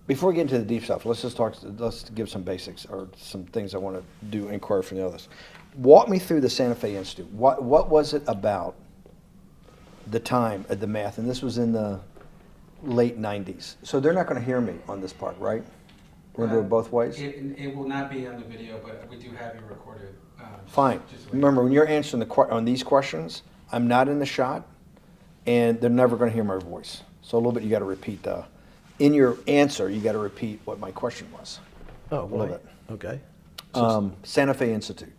Before we get into the deep stuff, let's give some basics or some things I want to inquire from the others. Walk me through the Santa Fe Institute. What was it about the time of the math? And this was in the late 90s. So they're not going to hear me on this part, right? We're going to do it both ways? It will not be on the video, but we do have you recorded. Fine. Remember, when you're answering on these questions, I'm not in the shot, and they're never going to hear my voice. So a little bit you got to repeat in your answer, you got to repeat what my question was. Oh, a little bit. Okay. Santa Fe Institute.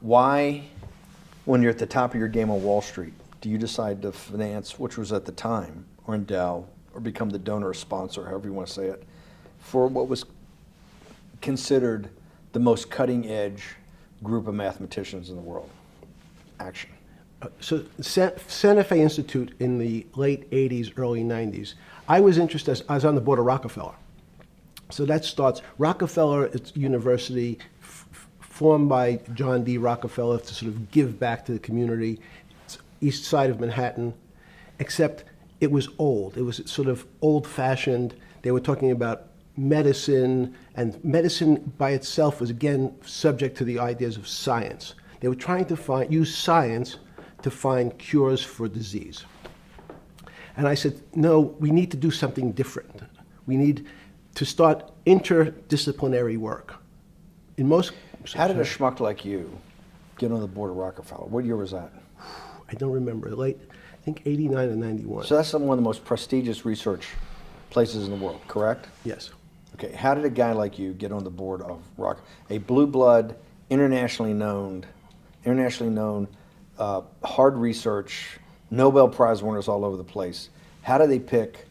Why, when you're at the top of your game on Wall Street, do you decide to finance, which was at the time, or endow, or become the donor or sponsor, however you want to say it, for what was considered the most cutting edge group of mathematicians in the world? Action. So Santa Fe Institute in the late 80s, early 90s, I was interested, I was on the board of Rockefeller. So that starts, Rockefeller, it's university formed by John D. Rockefeller to sort of give back to the community. It's east side of Manhattan, except it was old. It was sort of old-fashioned. They were talking about medicine, and medicine by itself was, again, subject to the ideas of science. They were trying to use science to find cures for disease. And I said, no, we need to do something different. We need to start interdisciplinary work. How did a schmuck like you get on the board of Rockefeller? What year was that? I don't remember. I think 89 and 91. So that's one of the most prestigious research places in the world, correct? Yes. Okay, how did a guy like you get on the board of a blue blood, internationally known, hard research, Nobel Prize winners all over the place? How do they pick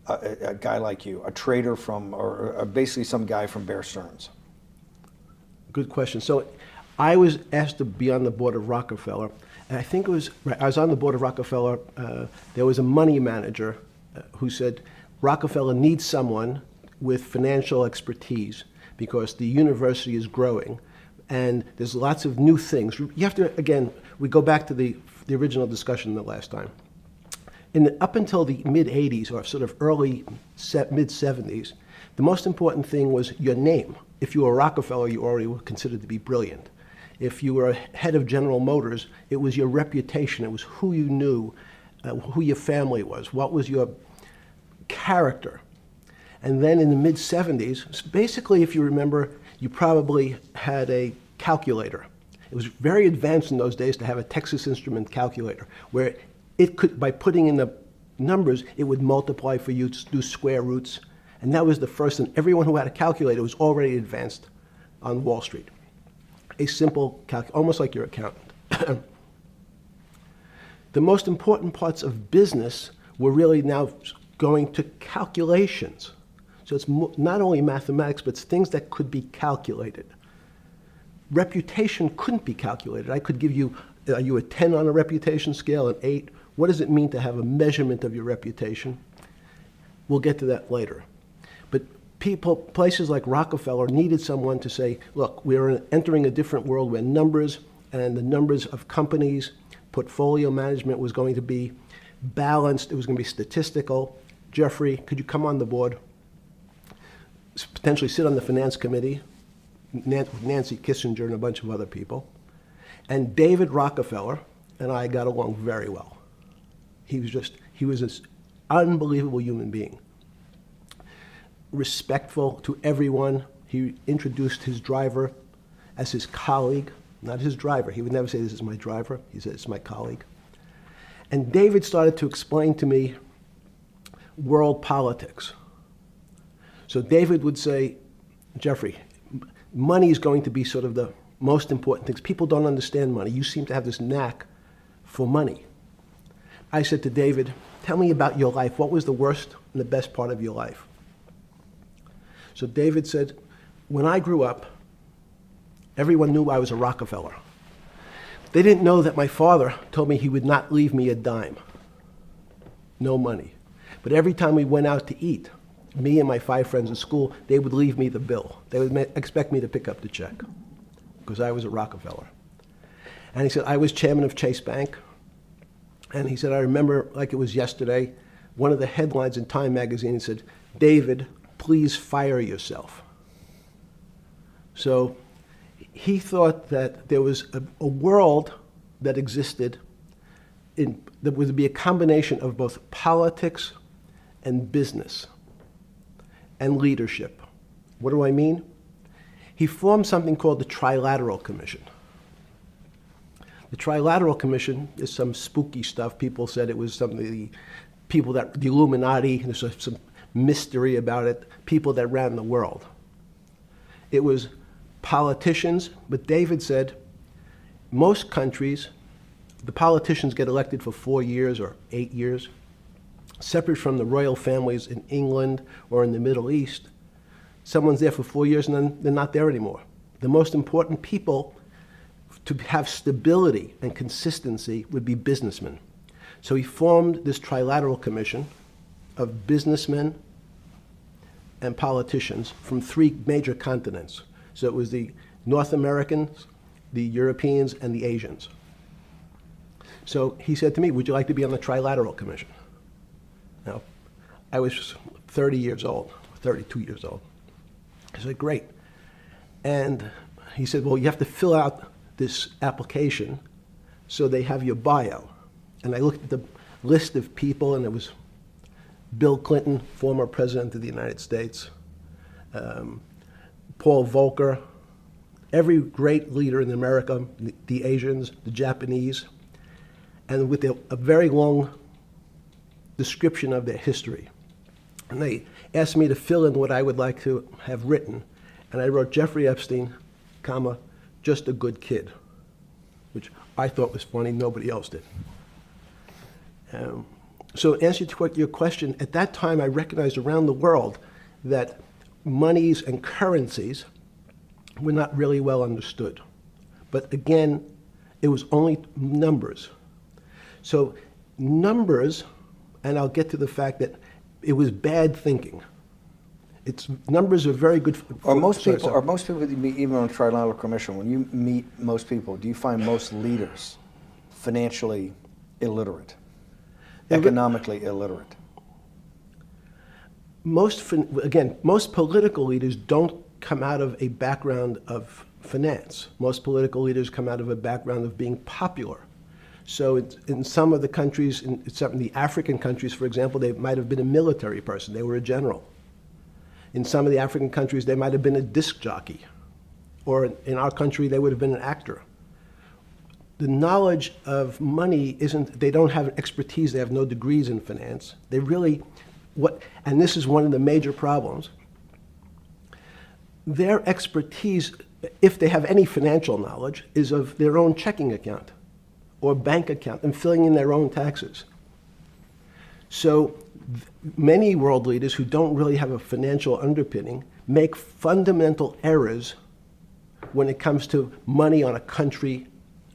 a guy like you, a trader from, or basically some guy from Bear Stearns? Good question. So I was asked to be on the board of Rockefeller, and I think it was, I was on the board of Rockefeller, there was a money manager who said, Rockefeller needs someone with financial expertise because the university is growing and there's lots of new things. You have to, again, we go back to the original discussion the last time. Up until the mid-'80s or sort of early mid-'70s, the most important thing was your name. If you were Rockefeller, you already were considered to be brilliant. If you were head of General Motors, it was your reputation. It was who you knew, who your family was, what was your character. And then in the mid-'70s, basically, if you remember, you probably had a calculator. It was very advanced in those days to have a Texas Instrument calculator, where it could, by putting in the numbers, it would multiply for you to do square roots. And that was the first, and everyone who had a calculator was already advanced on Wall Street. A simple calculator, almost like your accountant. The most important parts of business were really now going to calculations. So it's not only mathematics, but it's things that could be calculated. Reputation couldn't be calculated. I could give you, are you a 10 on a reputation scale, an 8? What does it mean to have a measurement of your reputation? We'll get to that later. But places like Rockefeller needed someone to say, look, we're entering a different world where numbers and the numbers of companies, portfolio management was going to be balanced. It was going to be statistical. Jeffrey, could you come on the board? Potentially sit on the finance committee, Nancy Kissinger and a bunch of other people. And David Rockefeller and I got along very well. He was this unbelievable human being. Respectful to everyone. He introduced his driver as his colleague, not his driver. He would never say, this is my driver. He said, it's my colleague. And David started to explain to me world politics. So David would say, Jeffrey, money is going to be sort of the most important things. People don't understand money. You seem to have this knack for money. I said to David, tell me about your life. What was the worst and the best part of your life? So David said, when I grew up, everyone knew I was a Rockefeller. They didn't know that my father told me he would not leave me a dime. No money. But every time we went out to eat, me and my 5 friends at school, they would leave me the bill. They would expect me to pick up the check because I was a Rockefeller. And he said, I was chairman of Chase Bank. And he said, I remember like it was yesterday, one of the headlines in Time magazine said, David, please fire yourself. So he thought that there was a world that existed that would be a combination of both politics and business and leadership. What do I mean? He formed something called the Trilateral Commission. The Trilateral Commission is some spooky stuff. People said it was something, the Illuminati, there's some mystery about it, people that ran the world. It was politicians, but David said most countries, the politicians get elected for 4 years or 8 years, separate from the royal families in England or in the Middle East. Someone's there for 4 years and then they're not there anymore. The most important people to have stability and consistency would be businessmen. So he formed this Trilateral Commission of businessmen and politicians from 3 major continents. So it was the North Americans, the Europeans, and the Asians. So he said to me, would you like to be on the Trilateral Commission? Now, I was 30 years old, 32 years old. I said, great. And he said, well, you have to fill out this application so they have your bio. And I looked at the list of people, and it was Bill Clinton, former president of the United States, Paul Volcker, every great leader in America, the Asians, the Japanese, and with a very long description of their history. And they asked me to fill in what I would like to have written. And I wrote Jeffrey Epstein, comma, just a good kid, which I thought was funny, nobody else did. So in answer to your question, at that time I recognized around the world that monies and currencies were not really well understood. But again, it was only numbers. So numbers, and I'll get to the fact that it was bad thinking. Numbers are very good. Are most people that you meet, even on the Trilateral Commission, when you meet most people, do you find most leaders financially illiterate, economically illiterate? Most political leaders don't come out of a background of finance. Most political leaders come out of a background of being popular. So in some of the countries, in some of the African countries, for example, they might have been a military person. They were a general. In some of the African countries, they might have been a disc jockey. Or in our country, they would have been an actor. The knowledge of money they don't have expertise, they have no degrees in finance. They really, and this is one of the major problems, their expertise, if they have any financial knowledge, is of their own checking account or bank account and filling in their own taxes. So many world leaders who don't really have a financial underpinning make fundamental errors when it comes to money on a country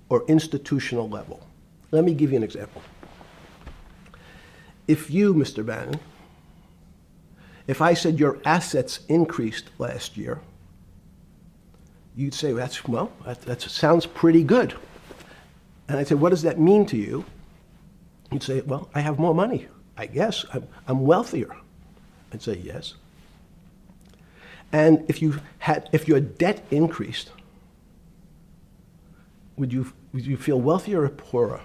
or institutional level. Let me give you an example. If you, Mr. Bannon, if I said your assets increased last year, you'd say, that sounds pretty good. And I'd say, what does that mean to you? You'd say, well, I have more money. I guess I'm wealthier. I'd say, yes. And if your debt increased, would you feel wealthier or poorer?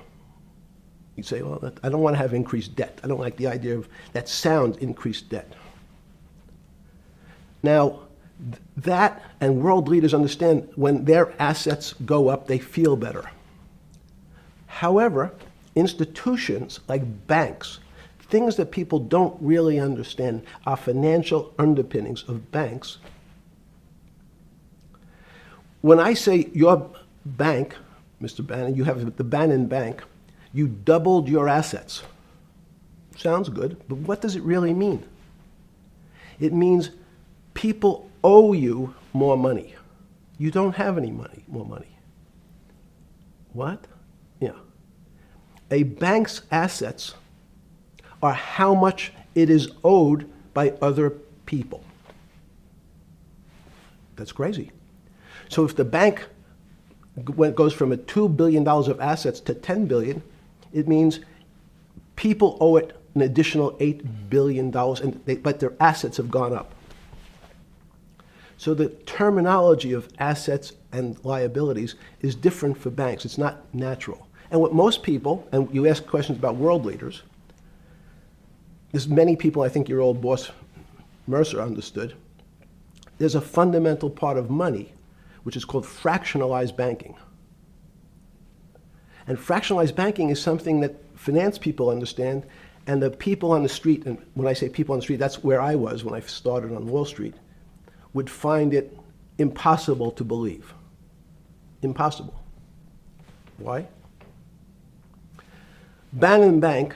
You'd say, well, I don't want to have increased debt. I don't like the idea of that sound, increased debt. Now, that and world leaders understand when their assets go up, they feel better. However, institutions like banks, things that people don't really understand are financial underpinnings of banks. When I say your bank, Mr. Bannon, you have the Bannon Bank, you doubled your assets. Sounds good, but what does it really mean? It means people owe you more money. You don't have any more money. What? Yeah. A bank's assets are how much it is owed by other people. That's crazy. So if the bank goes from $2 billion of assets to $10 billion, it means people owe it an additional $8 billion, but their assets have gone up. So the terminology of assets and liabilities is different for banks. It's not natural. And what most people, and you ask questions about world leaders, there's many people, I think your old boss Mercer understood, there's a fundamental part of money which is called fractionalized banking. And fractionalized banking is something that finance people understand, and the people on the street, and when I say people on the street, that's where I was when I started on Wall Street, would find it impossible to believe. Impossible. Why? Bannon Bank,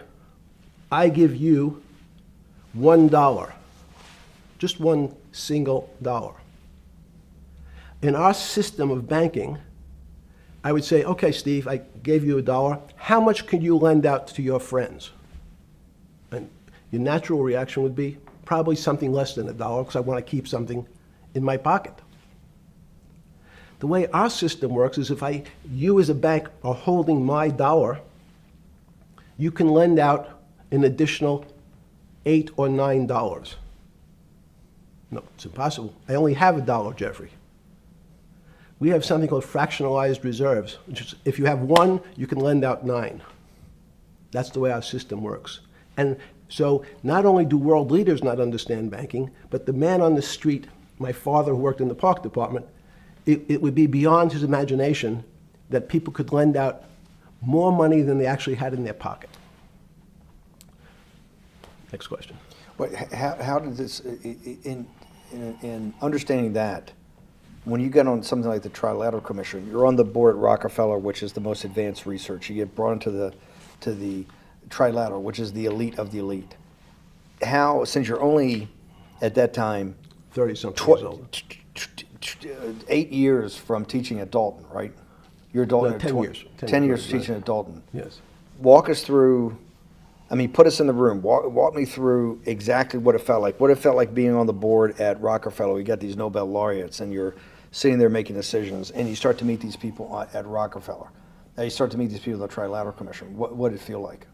I give you $1, just one single dollar. In our system of banking, I would say, okay, Steve, I gave you $1. How much could you lend out to your friends? And your natural reaction would be probably something less than $1 because I want to keep something in my pocket. The way our system works is if you as a bank are holding my dollar, you can lend out an additional $8 or $9. No, it's impossible. I only have $1, Jeffrey. We have something called fractionalized reserves, which is if you have 1, you can lend out 9. That's the way our system works. And so not only do world leaders not understand banking, but the man on the street, my father who worked in the park department, it would be beyond his imagination that people could lend out more money than they actually had in their pocket. Next question. But how did this, in understanding that, when you get on something like the Trilateral Commission, you're on the board at Rockefeller, which is the most advanced research. You get brought into the Trilateral, which is the elite of the elite. How, since you're only at that time 30-something years old. 8 years from teaching at Dalton, right? You're a Dalton. No, 10 years. 10 years teaching at Dalton. Yes. Walk us through. I mean, put us in the room. Walk me through exactly what it felt like. What it felt like being on the board at Rockefeller. We got these Nobel laureates, and you're sitting there making decisions, and you start to meet these people at Rockefeller. Now you start to meet these people at the Trilateral Commission. What did it feel like?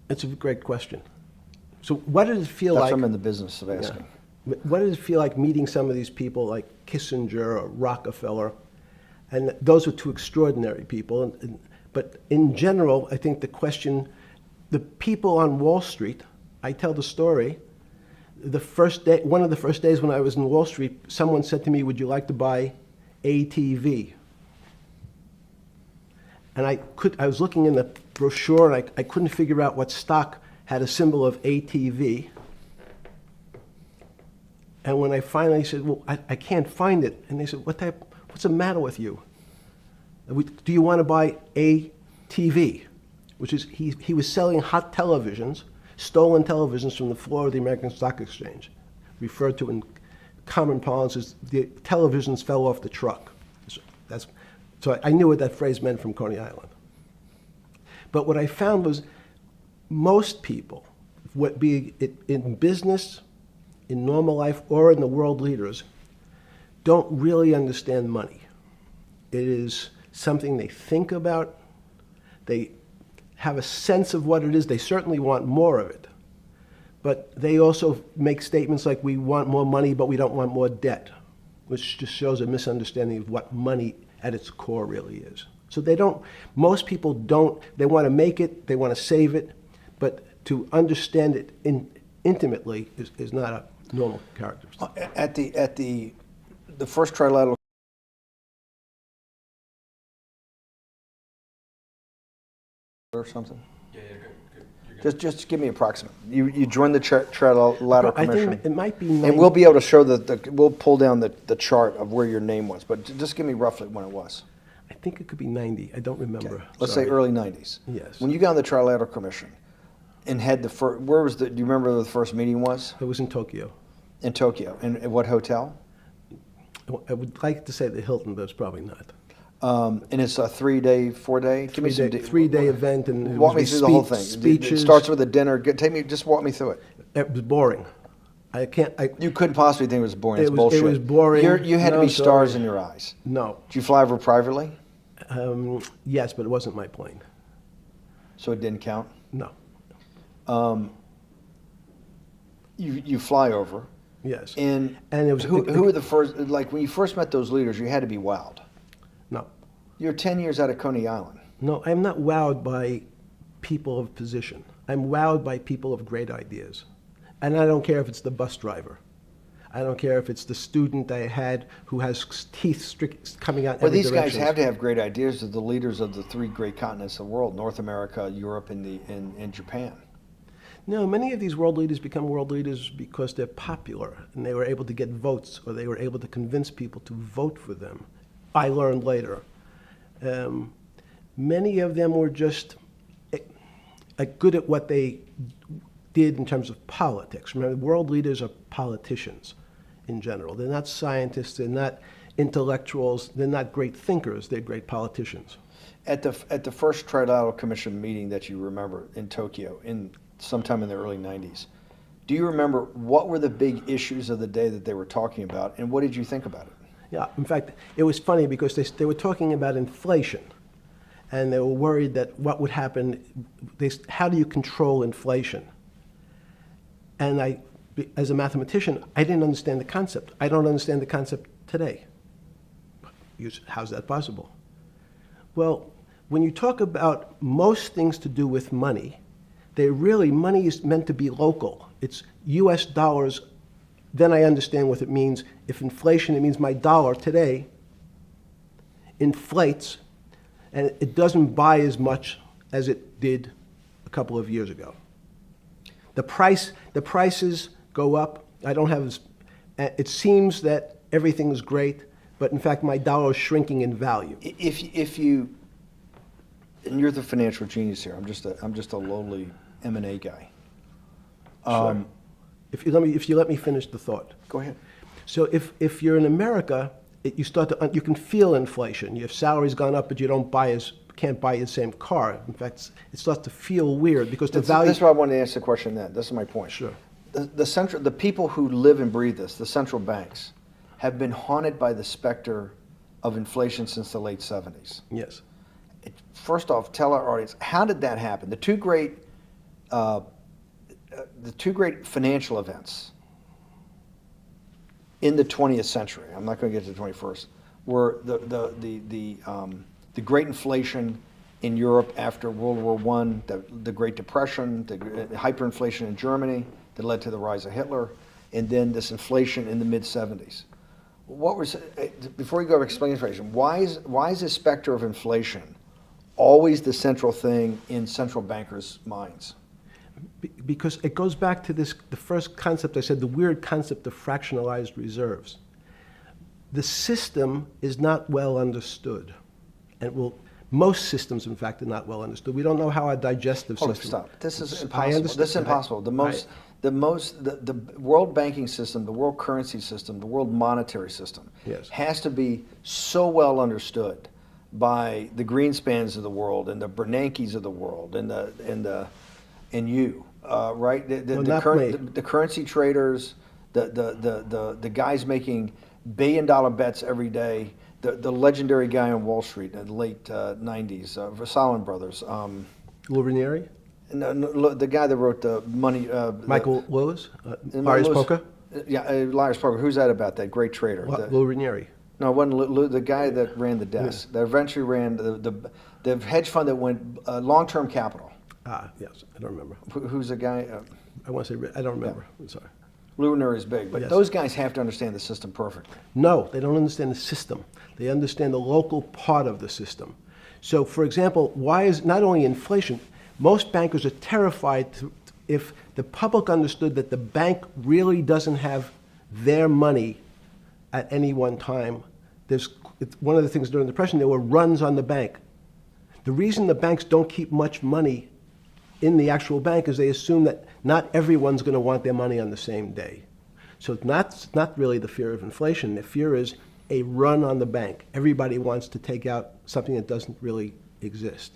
It's a great question. So what did it feel That's like? what I'm in the business of asking. Yeah. What did it feel like meeting some of these people like Kissinger or Rockefeller? And those were two extraordinary people. But in general, I think the question, the people on Wall Street, I tell the story, the first day, one of the first days when I was in Wall Street, someone said to me, would you like to buy ATV? And I was looking in the brochure and I couldn't figure out what stock had a symbol of ATV. And when I finally said, well, I can't find it. And they said, what's the matter with you? Do you want to buy ATV? Which is, he was selling hot televisions, stolen televisions from the floor of the American Stock Exchange, referred to in common parlance as the televisions fell off the truck. So I knew what that phrase meant from Coney Island. But what I found was most people, be it in business, in normal life, or in the world leaders, don't really understand money. It is something they think about. They have a sense of what it is. They certainly want more of it. But they also make statements like, we want more money, but we don't want more debt, which just shows a misunderstanding of what money at its core really is. So most people don't, they want to make it, they want to save it, but to understand it intimately is not a normal characteristic. At the first Trilateral or something? Yeah, you're good. Just give me approximate. You joined the Trilateral I Commission. think it might be And we'll be able to show we'll pull down the chart of where your name was, but just give me roughly when it was. I think it could be 90. I don't remember. Okay. Let's say early 90s. Yes. When you got on the Trilateral Commission and had do you remember where the first meeting was? It was in Tokyo. In Tokyo. And at what hotel? I would like to say the Hilton, but it's probably not. And it's a 3-day, 4-day? Give me some Three-day event, and it walk me was through the whole thing. Speeches. It starts with a dinner. Just walk me through it. It was boring. You couldn't possibly think it was boring. It's bullshit. It was boring. You had to be stars in your eyes. No. Did you fly over privately? Yes, but it wasn't my plane. So it didn't count? No. You fly over. Yes. And it was who were the first, like when you first met those leaders, you had to be wowed. No. You're 10 years out of Coney Island. No, I'm not wowed by people of position. I'm wowed by people of great ideas. And I don't care if it's the bus driver. I don't care if it's the student I had who has teeth coming out in Well, every these direction. guys have to have great ideas. They're the leaders of the three great continents of the world: North America, Europe, and Japan. No, many of these world leaders become world leaders because they're popular and they were able to get votes or they were able to convince people to vote for them. I learned later. Many of them were just good at what they did in terms of politics. Remember, world leaders are politicians in general. They're not scientists, they're not intellectuals, they're not great thinkers, they're great politicians. At the first Trilateral Commission meeting that you remember in Tokyo, sometime in the early 90s, do you remember what were the big issues of the day that they were talking about, and what did you think about it? Yeah, in fact, it was funny because they were talking about inflation, and they were worried that what would happen, how do you control inflation? And as a mathematician, I didn't understand the concept. I don't understand the concept today. How's that possible? Well, when you talk about most things to do with money, money is meant to be local. It's US dollars, then I understand what it means. If inflation, it means my dollar today inflates, and it doesn't buy as much as it did a couple of years ago. The prices go up. I don't have it seems that everything is great, but in fact my dollar is shrinking in value. If you, and you're the financial genius here, I'm just a lowly M&A guy. Sure. If you let me finish the thought. Go ahead. So if you're in America, you can feel inflation. Your salary's gone up, but you can't buy the same car. In fact, it starts to feel weird because the value. That's why I wanted to ask the question then. This is my point. Sure. The people who live and breathe this, the central banks, have been haunted by the specter of inflation since the late 70s. Yes. First off, tell our audience, how did that happen? The two great financial events in the 20th century, I'm not going to get to the 21st, were the great inflation in Europe after World War I, the Great Depression, the hyperinflation in Germany that led to the rise of Hitler, and then this inflation in the mid-70s. Before you go to explain inflation, why is the specter of inflation always the central thing in central bankers' minds? Because it goes back to the first concept I said, the weird concept of fractionalized reserves. The system is not well understood. And most systems, in fact, are not well understood. We don't know how our digestive system. Stop. This is I impossible. understand. This is impossible. The world banking system, the world currency system, the world monetary system Yes. has to be so well understood by the Greenspans of the world and the Bernankes of the world and you, right? The currency traders, the guys making billion-dollar bets every day. The legendary guy on Wall Street in the late 90s, Salomon Brothers. Lou Ranieri? No, the guy that wrote the money. Michael Lewis? Marius Poker? Yeah, Marius Poker. Who's that about? That great trader. Lou Ranieri. No, it wasn't Lou, the guy that ran the desk. That eventually ran the hedge fund that went long-term capital. Yes, I don't remember. Who's the guy? I want to say, I don't remember. I'm sorry. Lou Ranieri is big, but Yes. those guys have to understand the system perfectly. No, they don't understand the system. They understand the local part of the system. So, for example, why is not only inflation, most bankers are terrified if the public understood that the bank really doesn't have their money at any one time. It's one of the things during the Depression, there were runs on the bank. The reason the banks don't keep much money in the actual bank is they assume that not everyone's going to want their money on the same day. So it's not really the fear of inflation. The fear is a run on the bank. Everybody wants to take out something that doesn't really exist.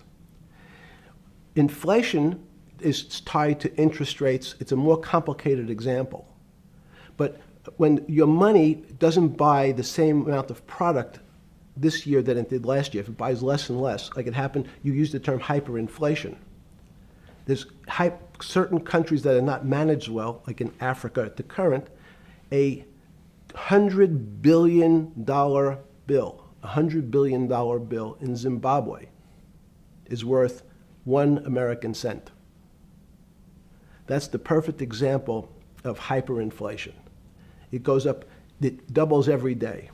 Inflation is tied to interest rates. It's a more complicated example. But when your money doesn't buy the same amount of product this year than it did last year, if it buys less and less, like it happened, you used the term hyperinflation. There's certain countries that are not managed well, like in Africa at the current, A $100 billion bill, $100 billion bill in Zimbabwe is worth 1 American cent. That's the perfect example of hyperinflation. It goes up, it doubles every day.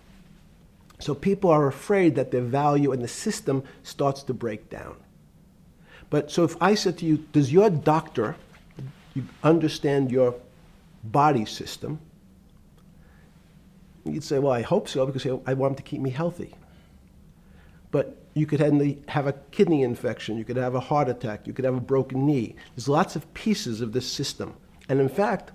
So people are afraid that their value in the system starts to break down. But so if I said to you, does your doctor understand your body system? You'd say, well, I hope so, because I want him to keep me healthy. But you could have a kidney infection, you could have a heart attack, you could have a broken knee. There's lots of pieces of this system. And in fact,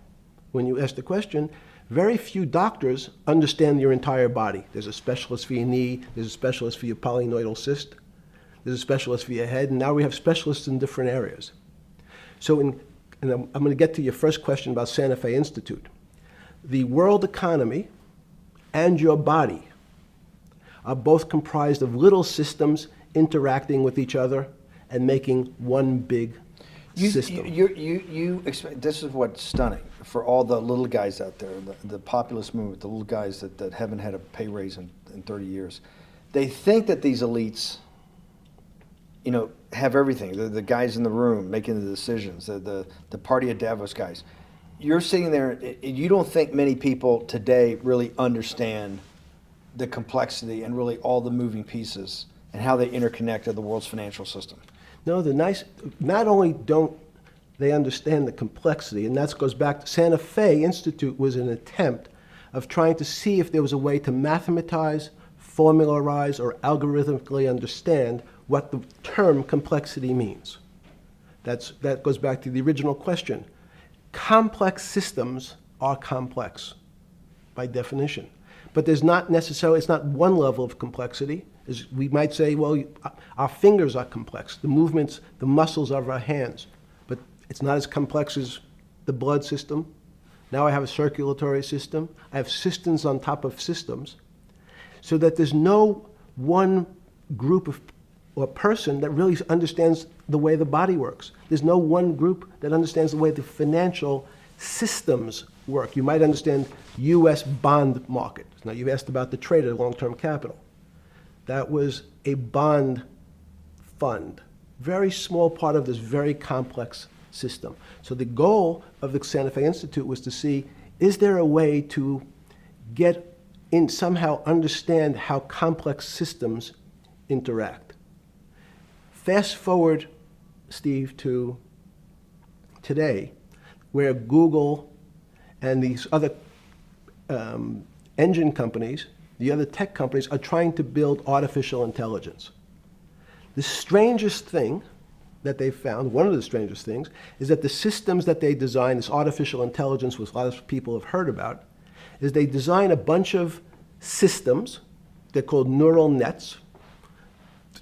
when you ask the question, very few doctors understand your entire body. There's a specialist for your knee, there's a specialist for your polynoidal cyst, there's a specialist for your head, and now we have specialists in different areas. So and I'm going to get to your first question about Santa Fe Institute. The world economy and your body are both comprised of little systems interacting with each other and making one big system. This is what's stunning for all the little guys out there, the populist movement, the little guys that haven't had a pay raise in 30 years. They think that these elites, have everything. The guys in the room making the decisions, the party of Davos guys. You're sitting there, you don't think many people today really understand the complexity and really all the moving pieces and how they interconnect to the world's financial system. No, not only don't they understand the complexity, and that goes back to Santa Fe Institute was an attempt of trying to see if there was a way to mathematize, formularize, or algorithmically understand what the term complexity means. That goes back to the original question. Complex systems are complex by definition. But there's not necessarily, it's not one level of complexity. We might say, well, our fingers are complex, the movements, the muscles of our hands, but it's not as complex as the blood system. Now I have a circulatory system. I have systems on top of systems, so that there's no one group of or person that really understands the way the body works. There's no one group that understands the way the financial systems work. You might understand U.S. bond market. Now, you've asked about the trade of long-term capital. That was a bond fund, very small part of this very complex system. So the goal of the Santa Fe Institute was to see, is there a way to get in, somehow understand how complex systems interact? Fast forward, Steve, to today, where Google and these other engine companies, the other tech companies, are trying to build artificial intelligence. The strangest thing that they've found, one of the strangest things, is that the systems that they design, this artificial intelligence, which a lot of people have heard about, is they design a bunch of systems. They're called neural nets.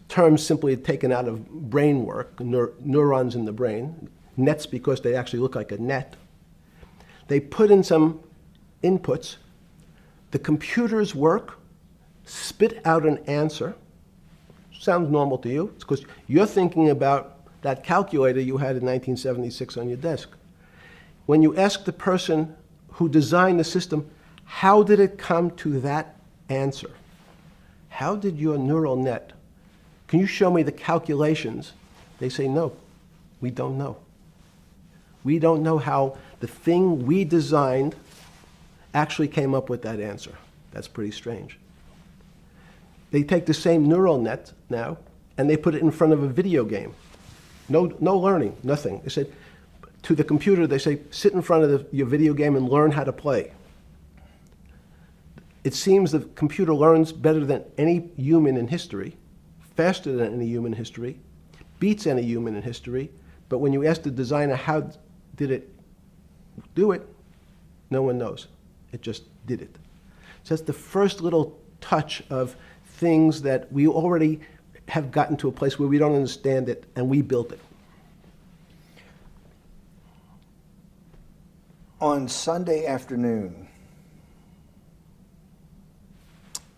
Terms simply taken out of brain work, neurons in the brain. Nets because they actually look like a net. They put in some inputs. The computers work, spit out an answer. Sounds normal to you. It's because you're thinking about that calculator you had in 1976 on your desk. When you ask the person who designed the system, how did it come to that answer? How did your neural net, can you show me the calculations? They say, no, we don't know. We don't know how the thing we designed actually came up with that answer. That's pretty strange. They take the same neural net now and they put it in front of a video game. No learning, nothing. They said to the computer, they say, sit in front of your video game and learn how to play. It seems the computer learns better than any human in history, faster than any human in history, beats any human in history, but when you ask the designer how did it do it, no one knows. It just did it. So that's the first little touch of things that we already have gotten to a place where we don't understand it and we built it. On Sunday afternoon,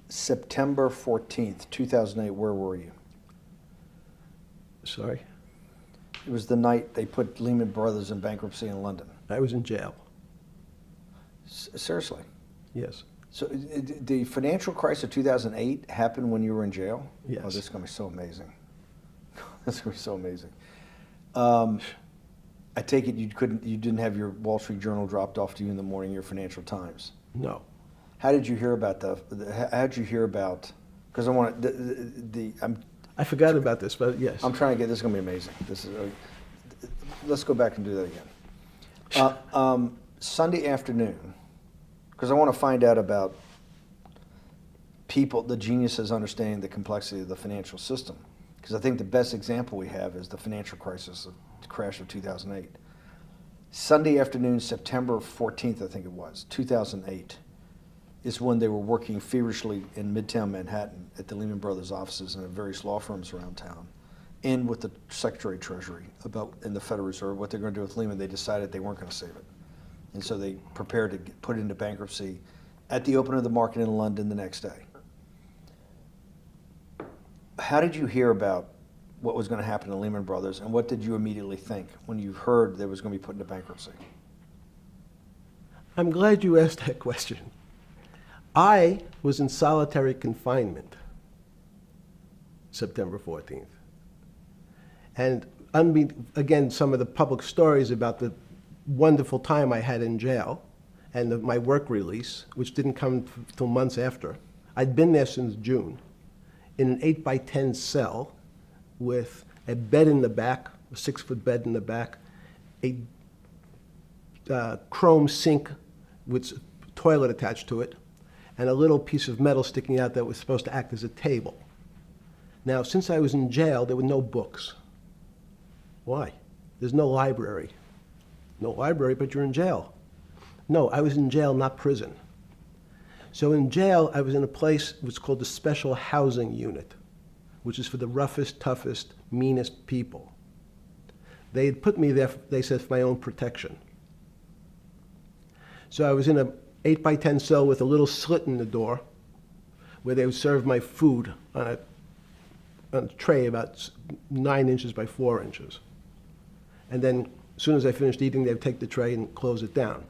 September 14th, 2008, where were you? Sorry? It was the night they put Lehman Brothers in bankruptcy in London. I was in jail. Seriously. Yes. So the financial crisis of 2008 happened when you were in jail? Yes. Oh, this is going to be so amazing. This is going to be so amazing. I take it you didn't have your Wall Street Journal dropped off to you in the morning, your Financial Times. No. How did you hear about because I want I forgot about this, but yes. I'm trying to this is going to be amazing. This is let's go back and do that again. Sunday afternoon, because I want to find out about people, the geniuses understanding the complexity of the financial system. Because I think the best example we have is the financial crisis, the crash of 2008. Sunday afternoon, September 14th, I think it was, 2008, is when they were working feverishly in Midtown Manhattan at the Lehman Brothers offices and at various law firms around town, and with the Secretary of Treasury and the Federal Reserve, what they're going to do with Lehman. They decided they weren't going to save it. And so they prepared to put it into bankruptcy at the open of the market in London the next day. How did you hear about what was going to happen to Lehman Brothers, and what did you immediately think when you heard they was going to be put into bankruptcy? I'm glad you asked that question. I was in solitary confinement September 14th. And again, some of the public stories about the wonderful time I had in jail and my work release, which didn't come till months after. I'd been there since June in an 8x10 cell with a bed in the back, a 6-foot bed in the back, a chrome sink with a toilet attached to it, and a little piece of metal sticking out that was supposed to act as a table. Now, since I was in jail, there were no books. Why? There's no library. No library, but you're in jail. No, I was in jail, not prison. So in jail, I was in a place which is called the Special Housing Unit, which is for the roughest, toughest, meanest people. They had put me there, they said, for my own protection. So I was in a 8x10 cell with a little slit in the door where they would serve my food on a tray about 9 inches by 4 inches. And then as soon as I finished eating, they would take the tray and close it down.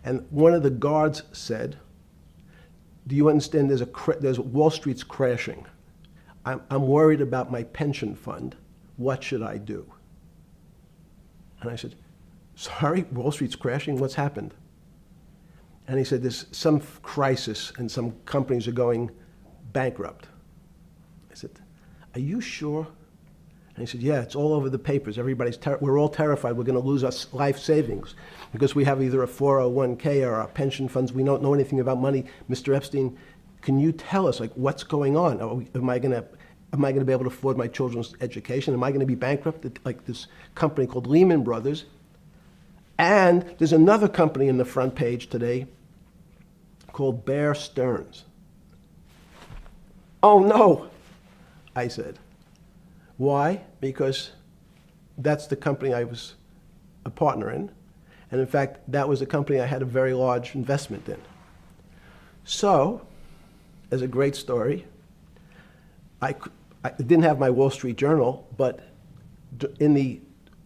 And one of the guards said, do you understand there's Wall Street's crashing. I'm worried about my pension fund. What should I do? And I said, sorry, Wall Street's crashing? What's happened? And he said, there's some crisis and some companies are going bankrupt. I said, are you sure? And he said, yeah, it's all over the papers. We're all terrified we're going to lose our life savings because we have either a 401k or our pension funds. We don't know anything about money. Mr. Epstein, can you tell us, like, what's going on? Am I going to be able to afford my children's education? Am I going to be bankrupt like this company called Lehman Brothers? And there's another company in the front page today called Bear Stearns. Oh, no, I said. Why? Because that's the company I was a partner in. And in fact, that was a company I had a very large investment in. So, as a great story, I didn't have my Wall Street Journal, but in the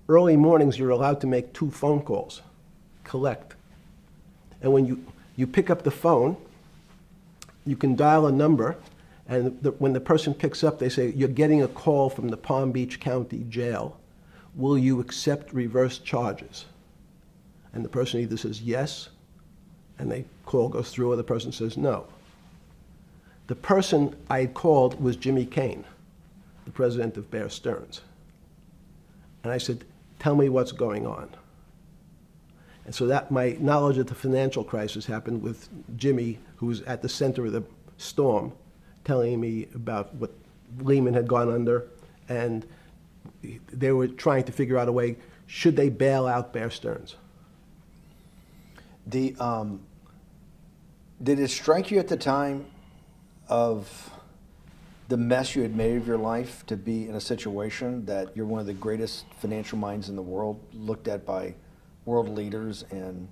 early mornings, you're allowed to make 2 phone calls, collect. And when you pick up the phone, you can dial a number, and when the person picks up, they say, you're getting a call from the Palm Beach County Jail. Will you accept reverse charges? And the person either says yes, and the call goes through, or the person says no. The person I had called was Jimmy Kane, the president of Bear Stearns. And I said, tell me what's going on. And so that my knowledge of the financial crisis happened with Jimmy, who was at the center of the storm, telling me about what Lehman had gone under, and they were trying to figure out a way, should they bail out Bear Stearns? Did it strike you at the time of the mess you had made of your life to be in a situation that you're one of the greatest financial minds in the world, looked at by world leaders and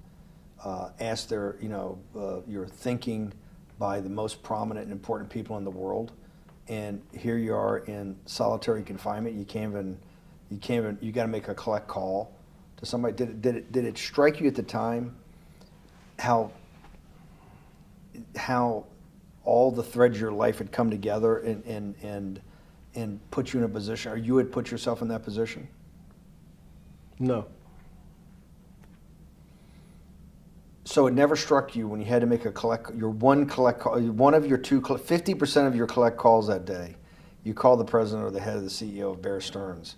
asked your thinking by the most prominent and important people in the world, and here you are in solitary confinement. You got to make a collect call to somebody. Did it strike you at the time how all the threads of your life had come together and put you in a position, or you had put yourself in that position? No. So it never struck you when you had to make one of your 50% of your collect calls that day, you call the president or the head of the CEO of Bear Stearns.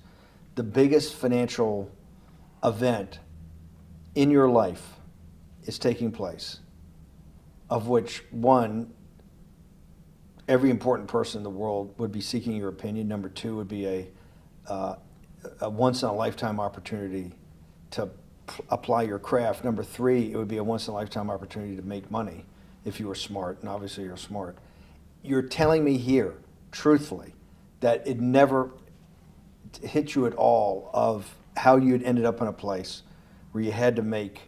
The biggest financial event in your life is taking place, of which one, every important person in the world would be seeking your opinion. Number two would be a once-in-a-lifetime opportunity to apply your craft. Number three, it would be a once-in-a-lifetime opportunity to make money if you were smart, and obviously you're smart. You're telling me here, truthfully, that it never hit you at all of how you had ended up in a place where you had to make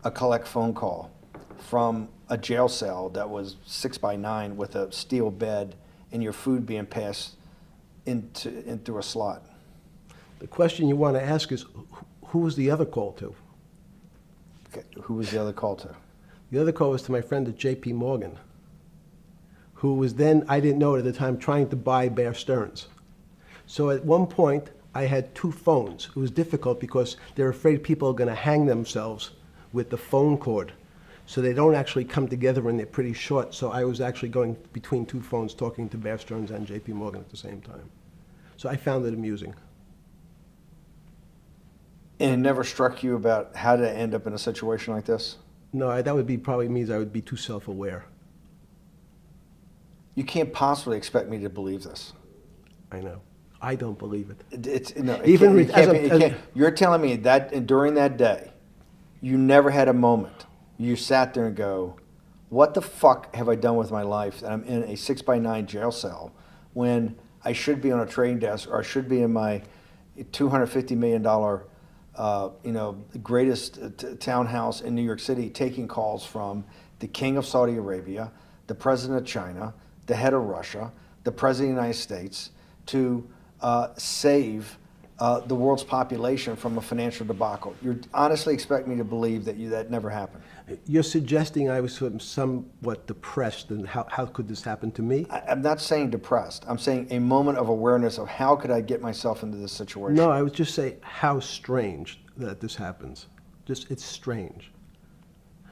a collect phone call from a jail cell that was 6x9 with a steel bed and your food being passed in through a slot. The question you want to ask is, who was the other call to? Okay. Who was the other call to? The other call was to my friend at J.P. Morgan, who was then, I didn't know it at the time, trying to buy Bear Stearns. So at one point, I had two phones. It was difficult because they're afraid people are going to hang themselves with the phone cord. So they don't actually come together and they're pretty short. So I was actually going between two phones talking to Bear Stearns and J.P. Morgan at the same time. So I found it amusing. And it never struck you about how to end up in a situation like this? No, that would be probably means I would be too self-aware. You can't possibly expect me to believe this. I know. I don't believe it. You're telling me that during that day, you never had a moment. You sat there and go, what the fuck have I done with my life that I'm in a 6x9 jail cell when I should be on a trading desk, or I should be in my $250 million greatest townhouse in New York City, taking calls from the king of Saudi Arabia, the president of China, the head of Russia, the president of the United States, to save the world's population from a financial debacle. You honestly expect me to believe that never happened? You're suggesting I was sort of somewhat depressed, and how could this happen to me? I'm not saying depressed. I'm saying a moment of awareness of how could I get myself into this situation. No, I would just say how strange that this happens. Just, it's strange.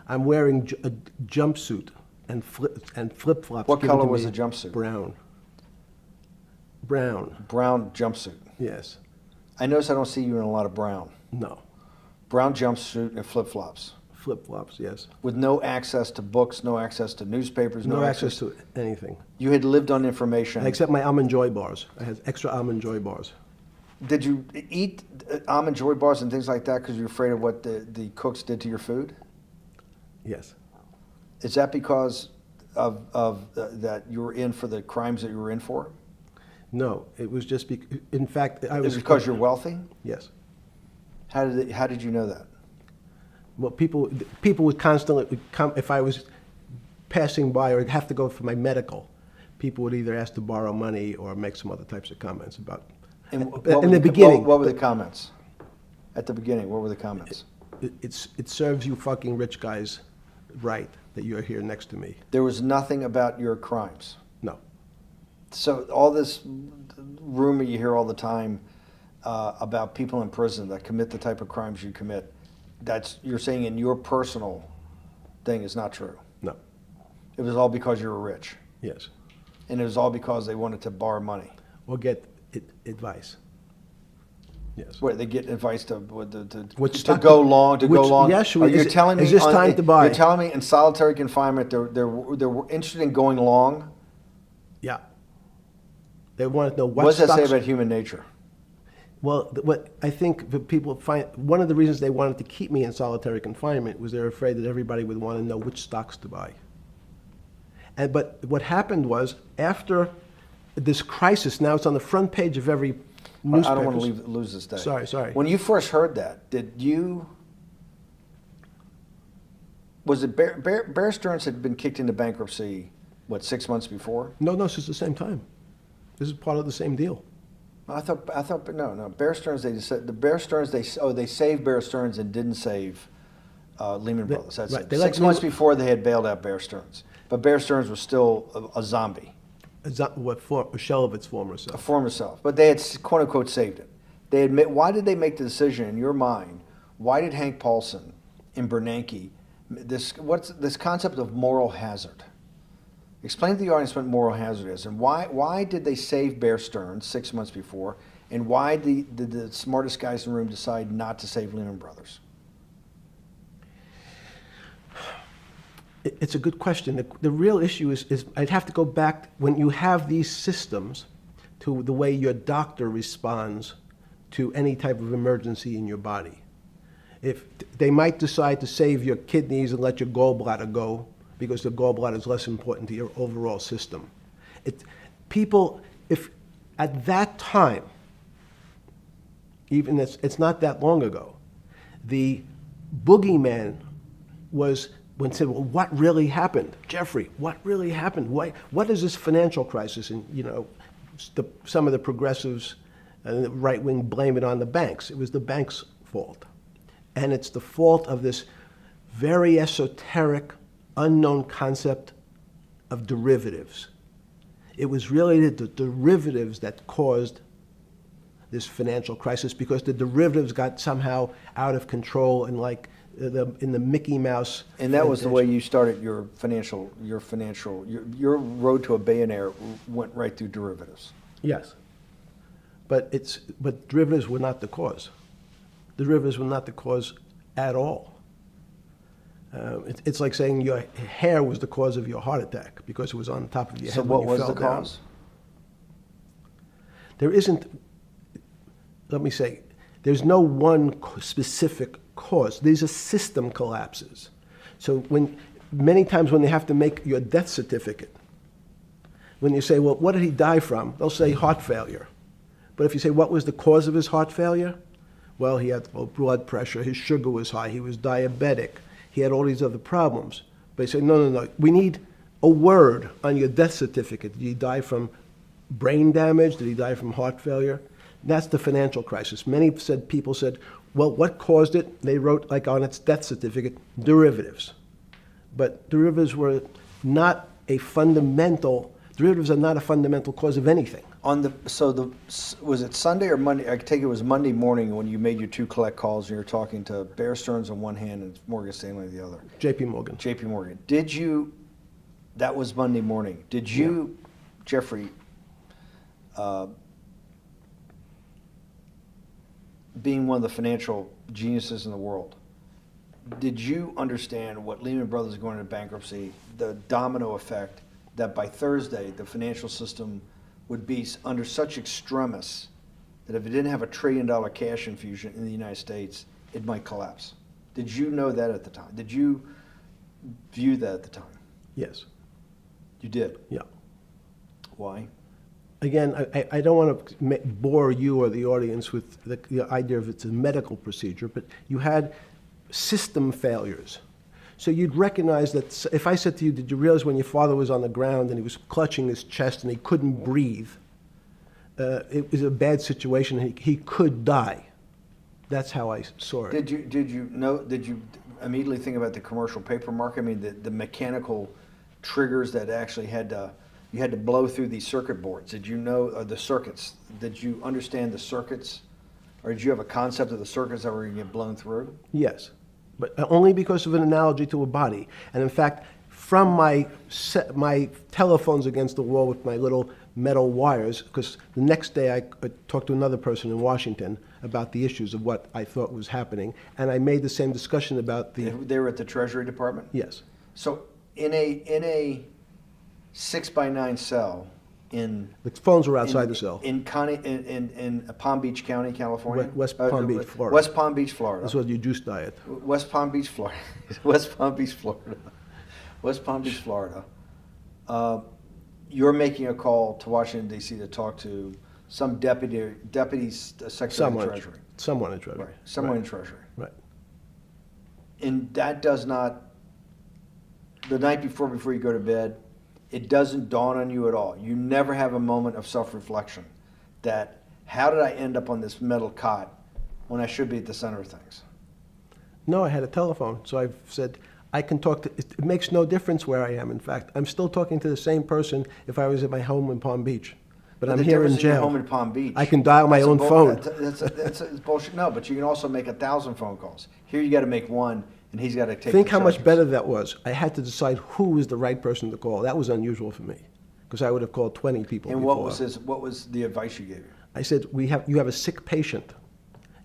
I'm wearing a jumpsuit and flip-flops. What color was the jumpsuit? Brown. Brown. Brown jumpsuit. Yes. I notice I don't see you in a lot of brown. No. Brown jumpsuit and flip-flops. Flip-flops, yes. With no access to books, no access to newspapers, no access to anything. You had lived on information. Except my Almond Joy bars. I had extra Almond Joy bars. Did you eat Almond Joy bars and things like that because you were afraid of what the cooks did to your food? Yes. Is that because of that you were in for the crimes that you were in for? No, it was just in fact, I was. Is it because you're wealthy? Yes. How did you know that? Well, people would constantly come if I was passing by or have to go for my medical. People would either ask to borrow money or make some other types of comments about. In the beginning, what were the comments? At the beginning, what were the comments? It serves you fucking rich guys right that you're here next to me. There was nothing about your crimes. No. So all this rumor you hear all the time about people in prison that commit the type of crimes you commit, you're saying in your personal thing is not true. No. It was all because you were rich. Yes. And it was all because they wanted to borrow money. Or get advice. Yes. Where they get advice to go long. Yes. You're telling me is this time to buy? You're telling me in solitary confinement they're interested in going long. Yeah. They want to know what does that stocks. say about human nature? Well, what I think the people find, one of the reasons they wanted to keep me in solitary confinement was they're afraid that everybody would want to know which stocks to buy. But what happened was, after this crisis, now it's on the front page of every newspaper. I don't want to lose this day. Sorry. When you first heard that, was it Bear Stearns had been kicked into bankruptcy, 6 months before? No, this is the same time. This is part of the same deal. I thought, no. Bear Stearns, they saved Bear Stearns and didn't save Lehman Brothers. That's right, it. they let 6 months Lehman- before they had bailed out Bear Stearns. But Bear Stearns was still a zombie, A shell of its former a self. former self. But they had, quote unquote, saved it. They admit, why did they make the decision in your mind? Why did Hank Paulson and Bernanke, what's this concept of moral hazard? Explain to the audience what moral hazard is, and why did they save Bear Stearns 6 months before, and why did the smartest guys in the room decide not to save Lehman Brothers? It's a good question. The real issue is I'd have to go back when you have these systems to the way your doctor responds to any type of emergency in your body. If they might decide to save your kidneys and let your gallbladder go because the gallbladder is less important to your overall system. If at that time, even it's not that long ago, the boogeyman was when said, well, what really happened? Jeffrey, what really happened? What is this financial crisis? And, some of the progressives and the right wing blame it on the banks. It was the banks' fault. And it's the fault of this very esoteric, unknown concept of derivatives. It was really the derivatives that caused this financial crisis because the derivatives got somehow out of control and in the Mickey Mouse. And that was the way you started your road to a billionaire went right through derivatives. Yes. But derivatives were not the cause. Derivatives were not the cause at all. It's like saying your hair was the cause of your heart attack because it was on top of your head. So what was the cause? There isn't, let me say, there's no one specific cause. These are system collapses. So many times when they have to make your death certificate, when you say, well, what did he die from? They'll say heart failure. But if you say, what was the cause of his heart failure? Well, he had low blood pressure, his sugar was high, he was diabetic, he had all these other problems. But you say, no, we need a word on your death certificate. Did he die from brain damage? Did he die from heart failure? That's the financial crisis. Many people said, well, what caused it? They wrote, like on its death certificate, derivatives. But derivatives are not a fundamental cause of anything. Was it Sunday or Monday? I take it was Monday morning when you made your two collect calls and you were talking to Bear Stearns on one hand and Morgan Stanley on the other. J.P. Morgan. J.P. Morgan. That was Monday morning. Did you, Jeffrey, being one of the financial geniuses in the world, did you understand what Lehman Brothers is going into bankruptcy, the domino effect, that by Thursday the financial system would be under such extremis that if it didn't have $1 trillion cash infusion in the United States, it might collapse? Did you know that at the time? Did you view that at the time? Yes. You did? Yeah. Why? Again, I don't want to bore you or the audience with the idea of it's a medical procedure, but you had system failures. So you'd recognize that if I said to you, did you realize when your father was on the ground and he was clutching his chest and he couldn't breathe, it was a bad situation, he could die. That's how I saw it. Did you immediately think about the commercial paper market? I mean, the mechanical triggers that actually you had to blow through these circuit boards. Did you know the circuits? Did you understand the circuits? Or did you have a concept of the circuits that were going to get blown through? Yes, but only because of an analogy to a body. And in fact, from my telephones against the wall with my little metal wires, because the next day I talked to another person in Washington about the issues of what I thought was happening, and I made the same discussion about the... They were at the Treasury Department? Yes. So in a 6x9 cell in... The phones were outside the cell. In Palm Beach County, California? West Palm Beach, Florida. West Palm Beach, Florida. This was your juice diet. West Palm Beach, Florida. West Palm Beach, Florida. West Palm Beach, Florida. You're making a call to Washington, D.C. to talk to some deputy secretary of Treasury. Someone in Treasury. Right. Someone in Treasury. Right. And that does not, the night before you go to bed, it doesn't dawn on you at all. You never have a moment of self-reflection that, how did I end up on this metal cot when I should be at the center of things? No, I had a telephone. So I've said, I can talk to, it makes no difference where I am, in fact. I'm still talking to the same person if I was at my home in Palm Beach. But I'm the here in difference your jail. home in Palm Beach. I can dial my That's a own phone. That's bullshit. No, but you can also make 1,000 phone calls. Here you got to make one, and he's got to take. Think the how much charges. better that was. I had to decide who was the right person to call. That was unusual for me, because I would have called 20 people And before. what was the advice you gave him? I said, you have a sick patient,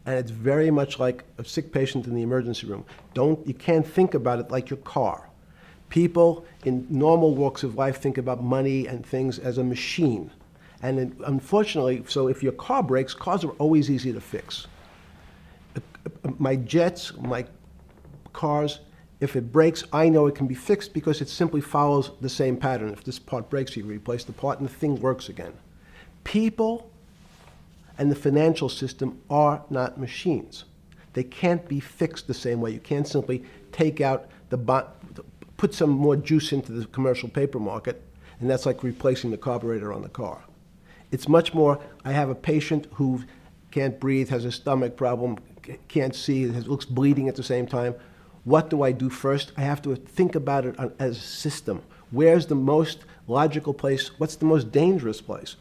and it's very much like a sick patient in the emergency room. You can't think about it like your car. People in normal walks of life think about money and things as a machine. And unfortunately, so if your car breaks, cars are always easy to fix. My jets, my cars, if it breaks, I know it can be fixed because it simply follows the same pattern. If this part breaks, you replace the part and the thing works again. People and the financial system are not machines. They can't be fixed the same way. You can't simply take out put some more juice into the commercial paper market, and that's like replacing the carburetor on the car. It's much more, I have a patient who can't breathe, has a stomach problem, can't see, looks bleeding at the same time. What do I do first? I have to think about it as a system. Where's the most logical place? What's the most dangerous place?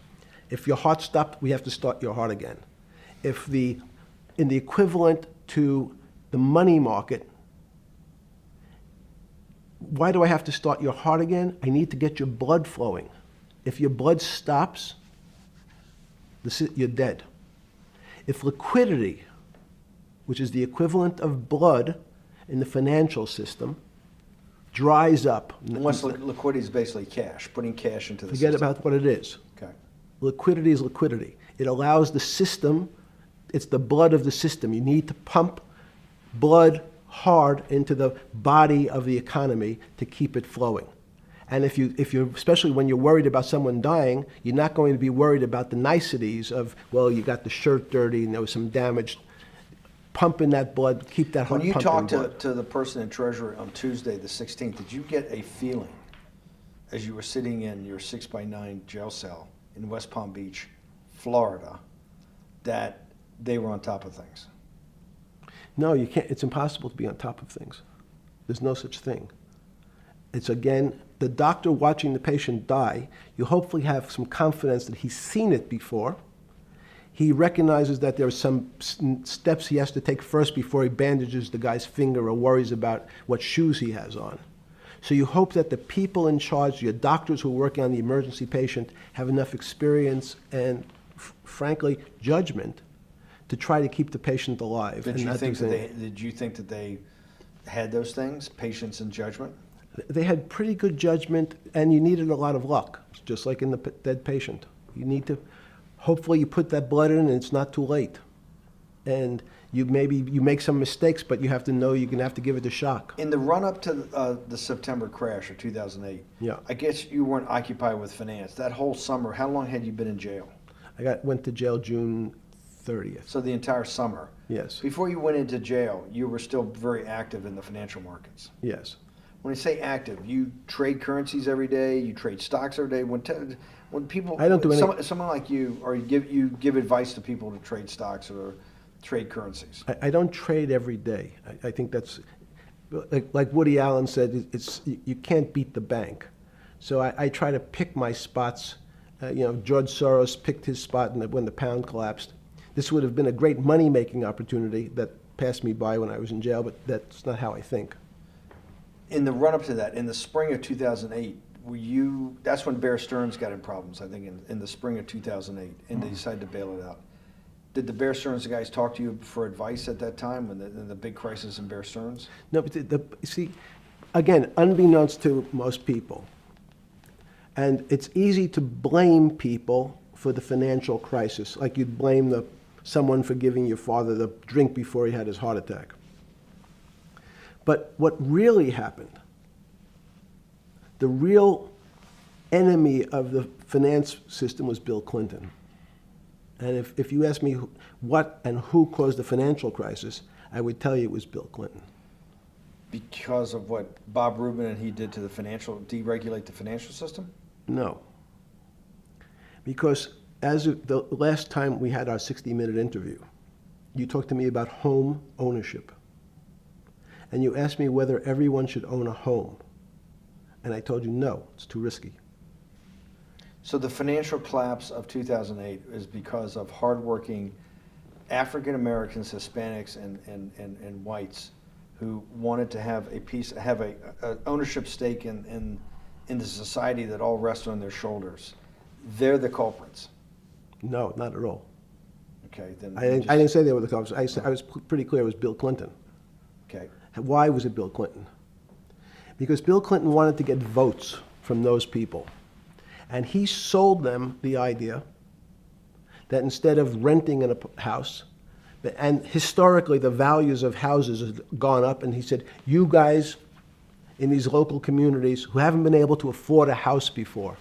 If your heart stopped, we have to start your heart again. In the equivalent to the money market, why do I have to start your heart again? I need to get your blood flowing. If your blood stops, you're dead. If liquidity, which is the equivalent of blood in the financial system, dries up. Unless liquidity is basically cash, putting cash into the Forget system. about what it is. Okay. Liquidity is liquidity. It allows the system, it's the blood of the system. You need to pump blood hard into the body of the economy to keep it flowing. And if you're, especially when you're worried about someone dying, you're not going to be worried about the niceties of, well, you got the shirt dirty and there was some damage. Pump in that blood, keep that heart When you pumping talked to the person in Treasury on Tuesday, the 16th, did you get a feeling as you were sitting in your 6x9 jail cell in West Palm Beach, Florida, that they were on top of things? No, you can't. It's impossible to be on top of things. There's no such thing. It's, again, the doctor watching the patient die. You hopefully have some confidence that he's seen it before. He recognizes that there are some steps he has to take first before he bandages the guy's finger or worries about what shoes he has on. So you hope that the people in charge, your doctors who are working on the emergency patient, have enough experience and, frankly, judgment to try to keep the patient alive. Did you think that they had those things, patience and judgment? They had pretty good judgment, and you needed a lot of luck, just like in the dead patient. You need to, hopefully you put that blood in and it's not too late. And you make some mistakes, but you have to know you're going to have to give it a shock. In the run-up to the September crash of 2008, Yeah. I guess you weren't occupied with finance. That whole summer, how long had you been in jail? Went to jail June 30th. So the entire summer. Yes. Before you went into jail, you were still very active in the financial markets. Yes. When you say active, you trade currencies every day, you trade stocks every day. When people, I don't do any. someone like you, or you give advice to people to trade stocks or trade currencies. I don't trade every day. I think that's, like Woody Allen said, you can't beat the bank. So I try to pick my spots. George Soros picked his spot when the pound collapsed. This would have been a great money-making opportunity that passed me by when I was in jail, but that's not how I think. In the run-up to that, in the spring of 2008, that's when Bear Stearns got in problems, I think, in the spring of 2008, and they decided to bail it out. Did the Bear Stearns guys talk to you for advice at that time, when the big crisis in Bear Stearns? No, but see, again, unbeknownst to most people, and it's easy to blame people for the financial crisis, like you'd blame someone for giving your father the drink before he had his heart attack. But what really happened, the real enemy of the finance system was Bill Clinton. And if you ask me what and who caused the financial crisis, I would tell you it was Bill Clinton. Because of what Bob Rubin and he did to deregulate the financial system? No. Because as of the last time we had our 60-minute interview, you talked to me about home ownership. and you asked me whether everyone should own a home. And I told you, no, it's too risky. So the financial collapse of 2008 is because of hardworking African Americans, Hispanics, and whites who wanted to have a ownership stake in the society that all rests on their shoulders. They're the culprits. No, not at all. Okay, then I didn't say they were the culprits. I was pretty clear it was Bill Clinton. Okay. Why was it Bill Clinton? Because Bill Clinton wanted to get votes from those people. And he sold them the idea that instead of renting in a house, and historically the values of houses have gone up, and he said, you guys in these local communities who haven't been able to afford a house before,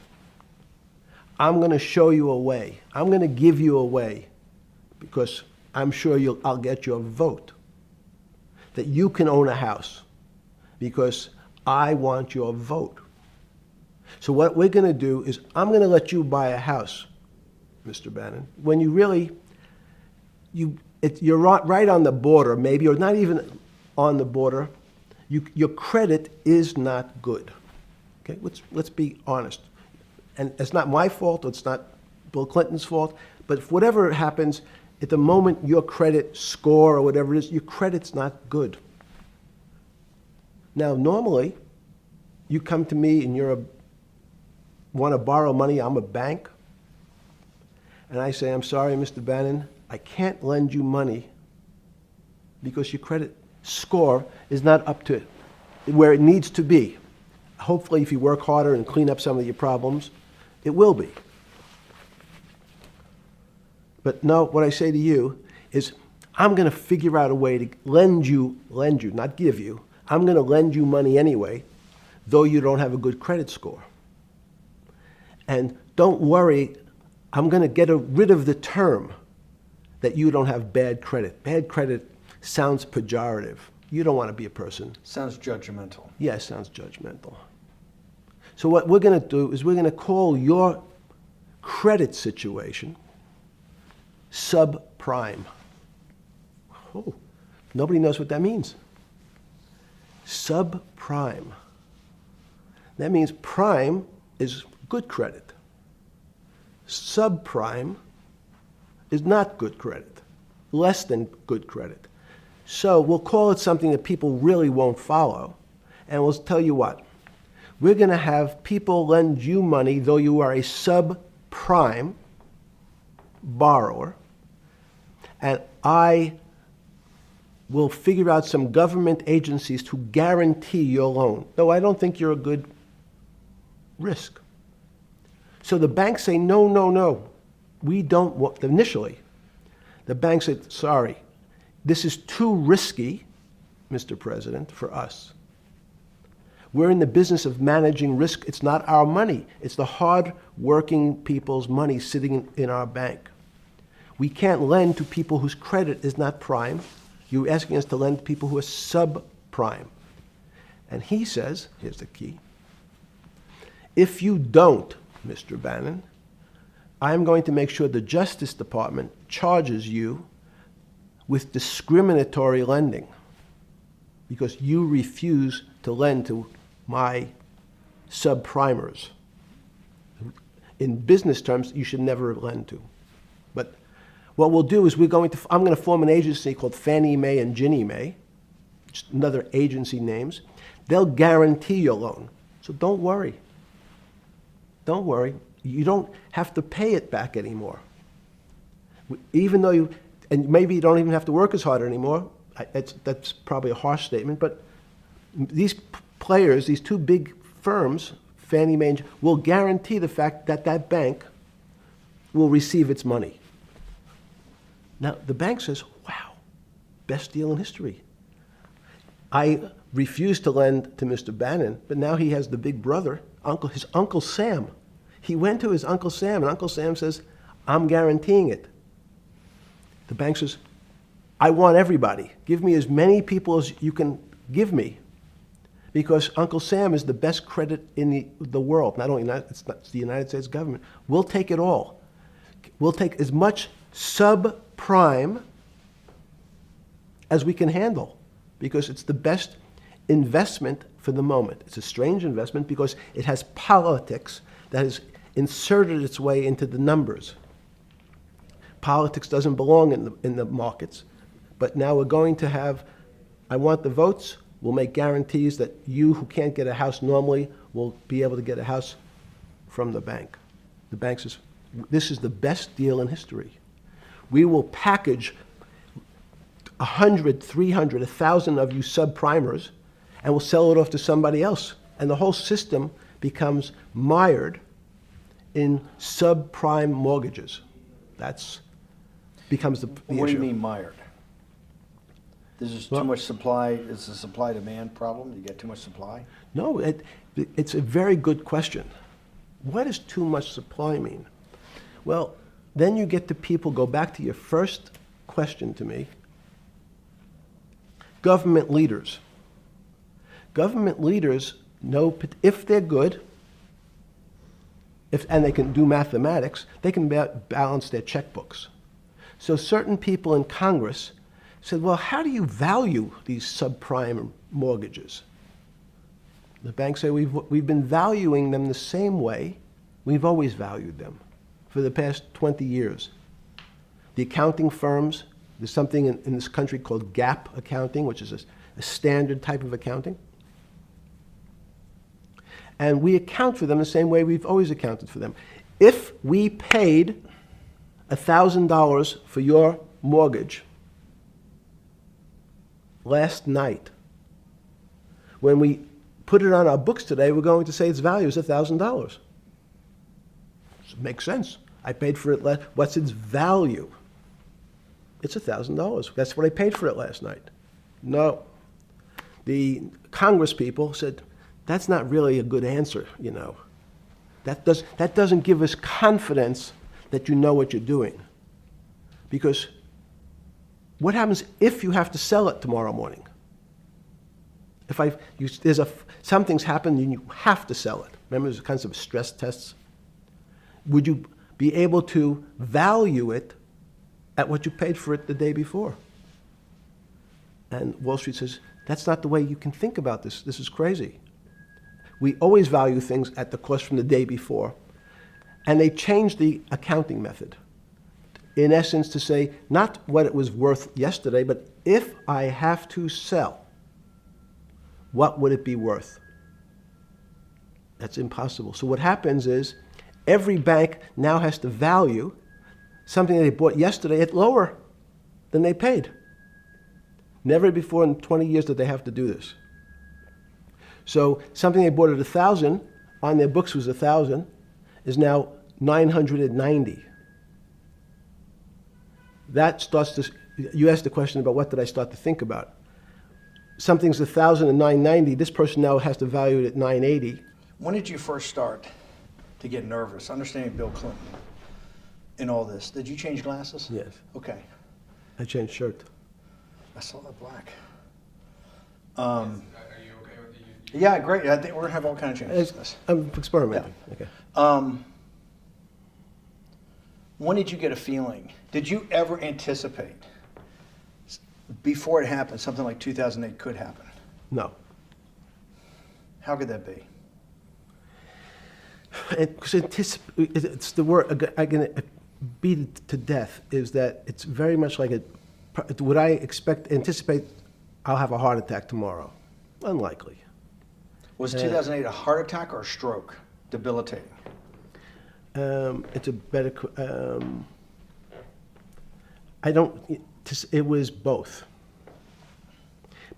I'm going to show you a way. I'm going to give you a way, because I'm sure I'll get your vote, that you can own a house, because I want your vote. So what we're going to do is I'm going to let you buy a house, Mr. Bannon, when you really, you're right on the border, maybe, or not even on the border. Your credit is not good. Okay, let's be honest. And it's not my fault, it's not Bill Clinton's fault, but if whatever happens, at the moment your credit score or whatever it is, your credit's not good. Now, normally, you come to me and want to borrow money, I'm a bank, and I say, I'm sorry, Mr. Bannon, I can't lend you money because your credit score is not up to where it needs to be. Hopefully, if you work harder and clean up some of your problems, it will be. But no, what I say to you is, I'm going to figure out a way to lend you, not give you. I'm going to lend you money anyway, though you don't have a good credit score. And don't worry, I'm going to get rid of the term that you don't have bad credit. Bad credit sounds pejorative. You don't want to be a person. Sounds judgmental. Yes, sounds judgmental. So what we're going to do is we're going to call your credit situation subprime. Oh, nobody knows what that means. Subprime. That means prime is good credit. Subprime is not good credit, less than good credit. So we'll call it something that people really won't follow, and we'll tell you what. We're going to have people lend you money, though you are a subprime borrower, and I will figure out some government agencies to guarantee your loan, though I don't think you're a good risk. So the banks say, no, no, no, we don't want, initially, the bank said, sorry, this is too risky, Mr. President, for us. We're in the business of managing risk. It's not our money. It's the hard-working people's money sitting in our bank. We can't lend to people whose credit is not prime. You're asking us to lend to people who are subprime. And he says, here's the key, if you don't, Mr. Bannon, I'm going to make sure the Justice Department charges you with discriminatory lending because you refuse to lend to my subprimers. In business terms, you should never lend to. But what we'll do is I'm going to form an agency called Fannie Mae and Ginnie Mae, just another agency names. They'll guarantee your loan. So don't worry. Don't worry. You don't have to pay it back anymore. Even though and maybe you don't even have to work as hard anymore. That's probably a harsh statement, but these players, these two big firms, Fannie Mae, will guarantee the fact that that bank will receive its money. Now, the bank says, wow, best deal in history. I refused to lend to Mr. Bannon, but now he has the big brother, his Uncle Sam. He went to his Uncle Sam, and Uncle Sam says, I'm guaranteeing it. The bank says, I want everybody. Give me as many people as you can give me, because Uncle Sam is the best credit in the world. Not only it's the United States government. We'll take it all. We'll take as much subprime as we can handle. because it's the best investment for the moment. It's a strange investment because it has politics that has inserted its way into the numbers. Politics doesn't belong in the markets, but now we're going to have, I want the votes, we'll make guarantees that you who can't get a house normally will be able to get a house from the bank. The bank says, this is the best deal in history. We will package 100, 300, 1,000 of you subprimers, and we'll sell it off to somebody else. And the whole system becomes mired in subprime mortgages. That's becomes the issue. What do you mean mired? There's just Well- too much supply. It's a supply-demand problem. You get too much supply. No, it's a very good question. What does too much supply mean? Well, then you get to people, go back to your first question to me, government leaders. Government leaders know if they're good, and they can do mathematics, they can balance their checkbooks. So certain people in Congress said, well, how do you value these subprime mortgages? The banks say, we've been valuing them the same way we've always valued them for the past 20 years. The accounting firms, there's something in this country called GAAP accounting, which is a standard type of accounting. And we account for them the same way we've always accounted for them. If we paid $1,000 for your mortgage last night, when we put it on our books today, we're going to say its value is $1,000. It makes sense. I paid for it what's its value? It's $1,000. That's what I paid for it last night. No. The Congress people said, that's not really a good answer, you know. That doesn't give us confidence that you know what you're doing. Because what happens if you have to sell it tomorrow morning? Something's happened and you have to sell it. Remember, there's kinds of stress tests. Would you be able to value it at what you paid for it the day before? And Wall Street says, that's not the way you can think about this. This is crazy. We always value things at the cost from the day before. And they changed the accounting method, in essence, to say not what it was worth yesterday, but if I have to sell, what would it be worth? That's impossible. So what happens is every bank now has to value something they bought yesterday at lower than they paid. Never before in 20 years did they have to do this. So something they bought at 1,000, on their books was 1,000, is now 990. That starts to, you asked the question about what did I start to think about. Something's 1,000 and 990, this person now has to value it at 980. When did you first start to get nervous? Understanding Bill Clinton in all this. Did you change glasses? Yes. Okay. I changed shirt. I saw that black. Are you okay with the? Yeah, great. I think we're gonna have all kinds of changes. I'm experimenting. Okay. When did you get a feeling? Did you ever anticipate before it happened something like 2008 could happen? No. How could that be? It's the word I can beat it to death. Is that it's very much like would I anticipate I'll have a heart attack tomorrow? Unlikely. Was 2008 a heart attack or a stroke? Debilitating. It's a better. It was both.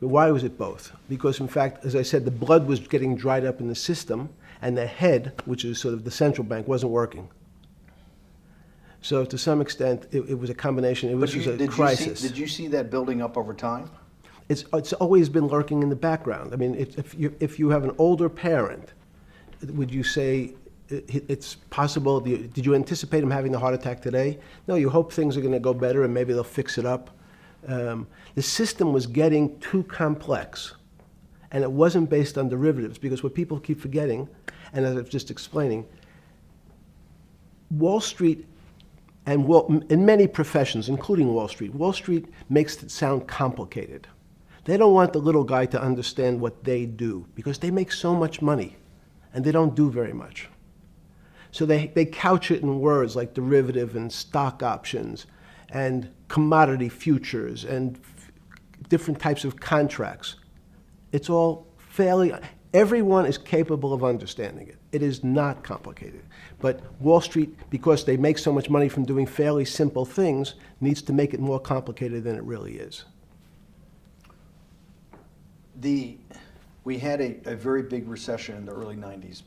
But why was it both? Because in fact, as I said, the blood was getting dried up in the system, and the head, which is sort of the central bank, wasn't working. So to some extent, it was a combination. It was a crisis. Did you see that building up over time? It's always been lurking in the background. I mean, if you have an older parent, would you say it's possible? Did you anticipate him having the heart attack today? No, you hope things are going to go better and maybe they'll fix it up. The system was getting too complex, and it wasn't based on derivatives, because what people keep forgetting, and as I was just explaining, Wall Street, and in many professions, including Wall Street makes it sound complicated. They don't want the little guy to understand what they do because they make so much money and they don't do very much. So they couch it in words like derivative and stock options and commodity futures and different types of contracts. It's all fairly, everyone is capable of understanding it. It is not complicated. But Wall Street, because they make so much money from doing fairly simple things, needs to make it more complicated than it really is. We had a very big recession in the early 90s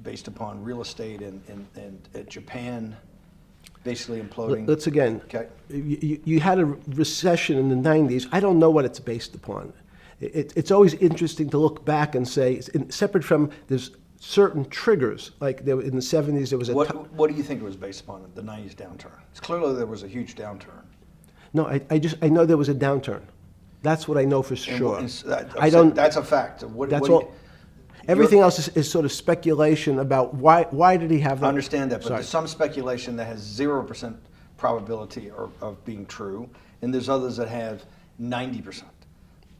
based upon real estate and Japan basically imploding. Let's again, Okay. you had a recession in the 90s. I don't know what it's based upon. It's always interesting to look back and say, separate from, there's certain triggers, like there, in the 70s there was a... What do you think it was based upon, the 90s downturn? It's clearly there was a huge downturn. No, I know there was a downturn. That's what I know for sure. That's a fact. That's all. Everything else is sort of speculation about why did he have that? I understand that, but Sorry. there's some speculation that has 0% probability of being true, and there's others that have 90%.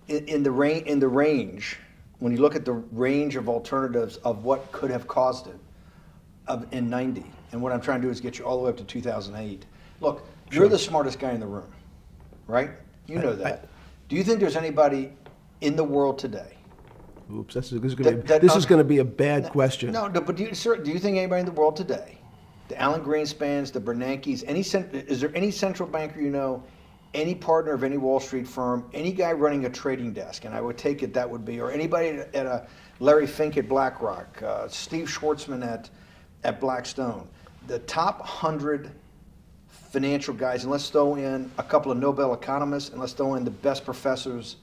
In the range, when you look at the range of alternatives of what could have caused it in 90, and what I'm trying to do is get you all the way up to 2008. Look, Sure. you're the smartest guy in the room, right? You know that. Do you think there's anybody in the world today? Oops, this is going to be a bad question. No, but do you think anybody in the world today, the Alan Greenspans, the Bernankes, is there any central banker you know, any partner of any Wall Street firm, any guy running a trading desk, and I would take it that would be, or anybody at a Larry Fink at BlackRock, Steve Schwartzman at Blackstone, the top 100 financial guys, and let's throw in a couple of Nobel economists, and let's throw in the best professors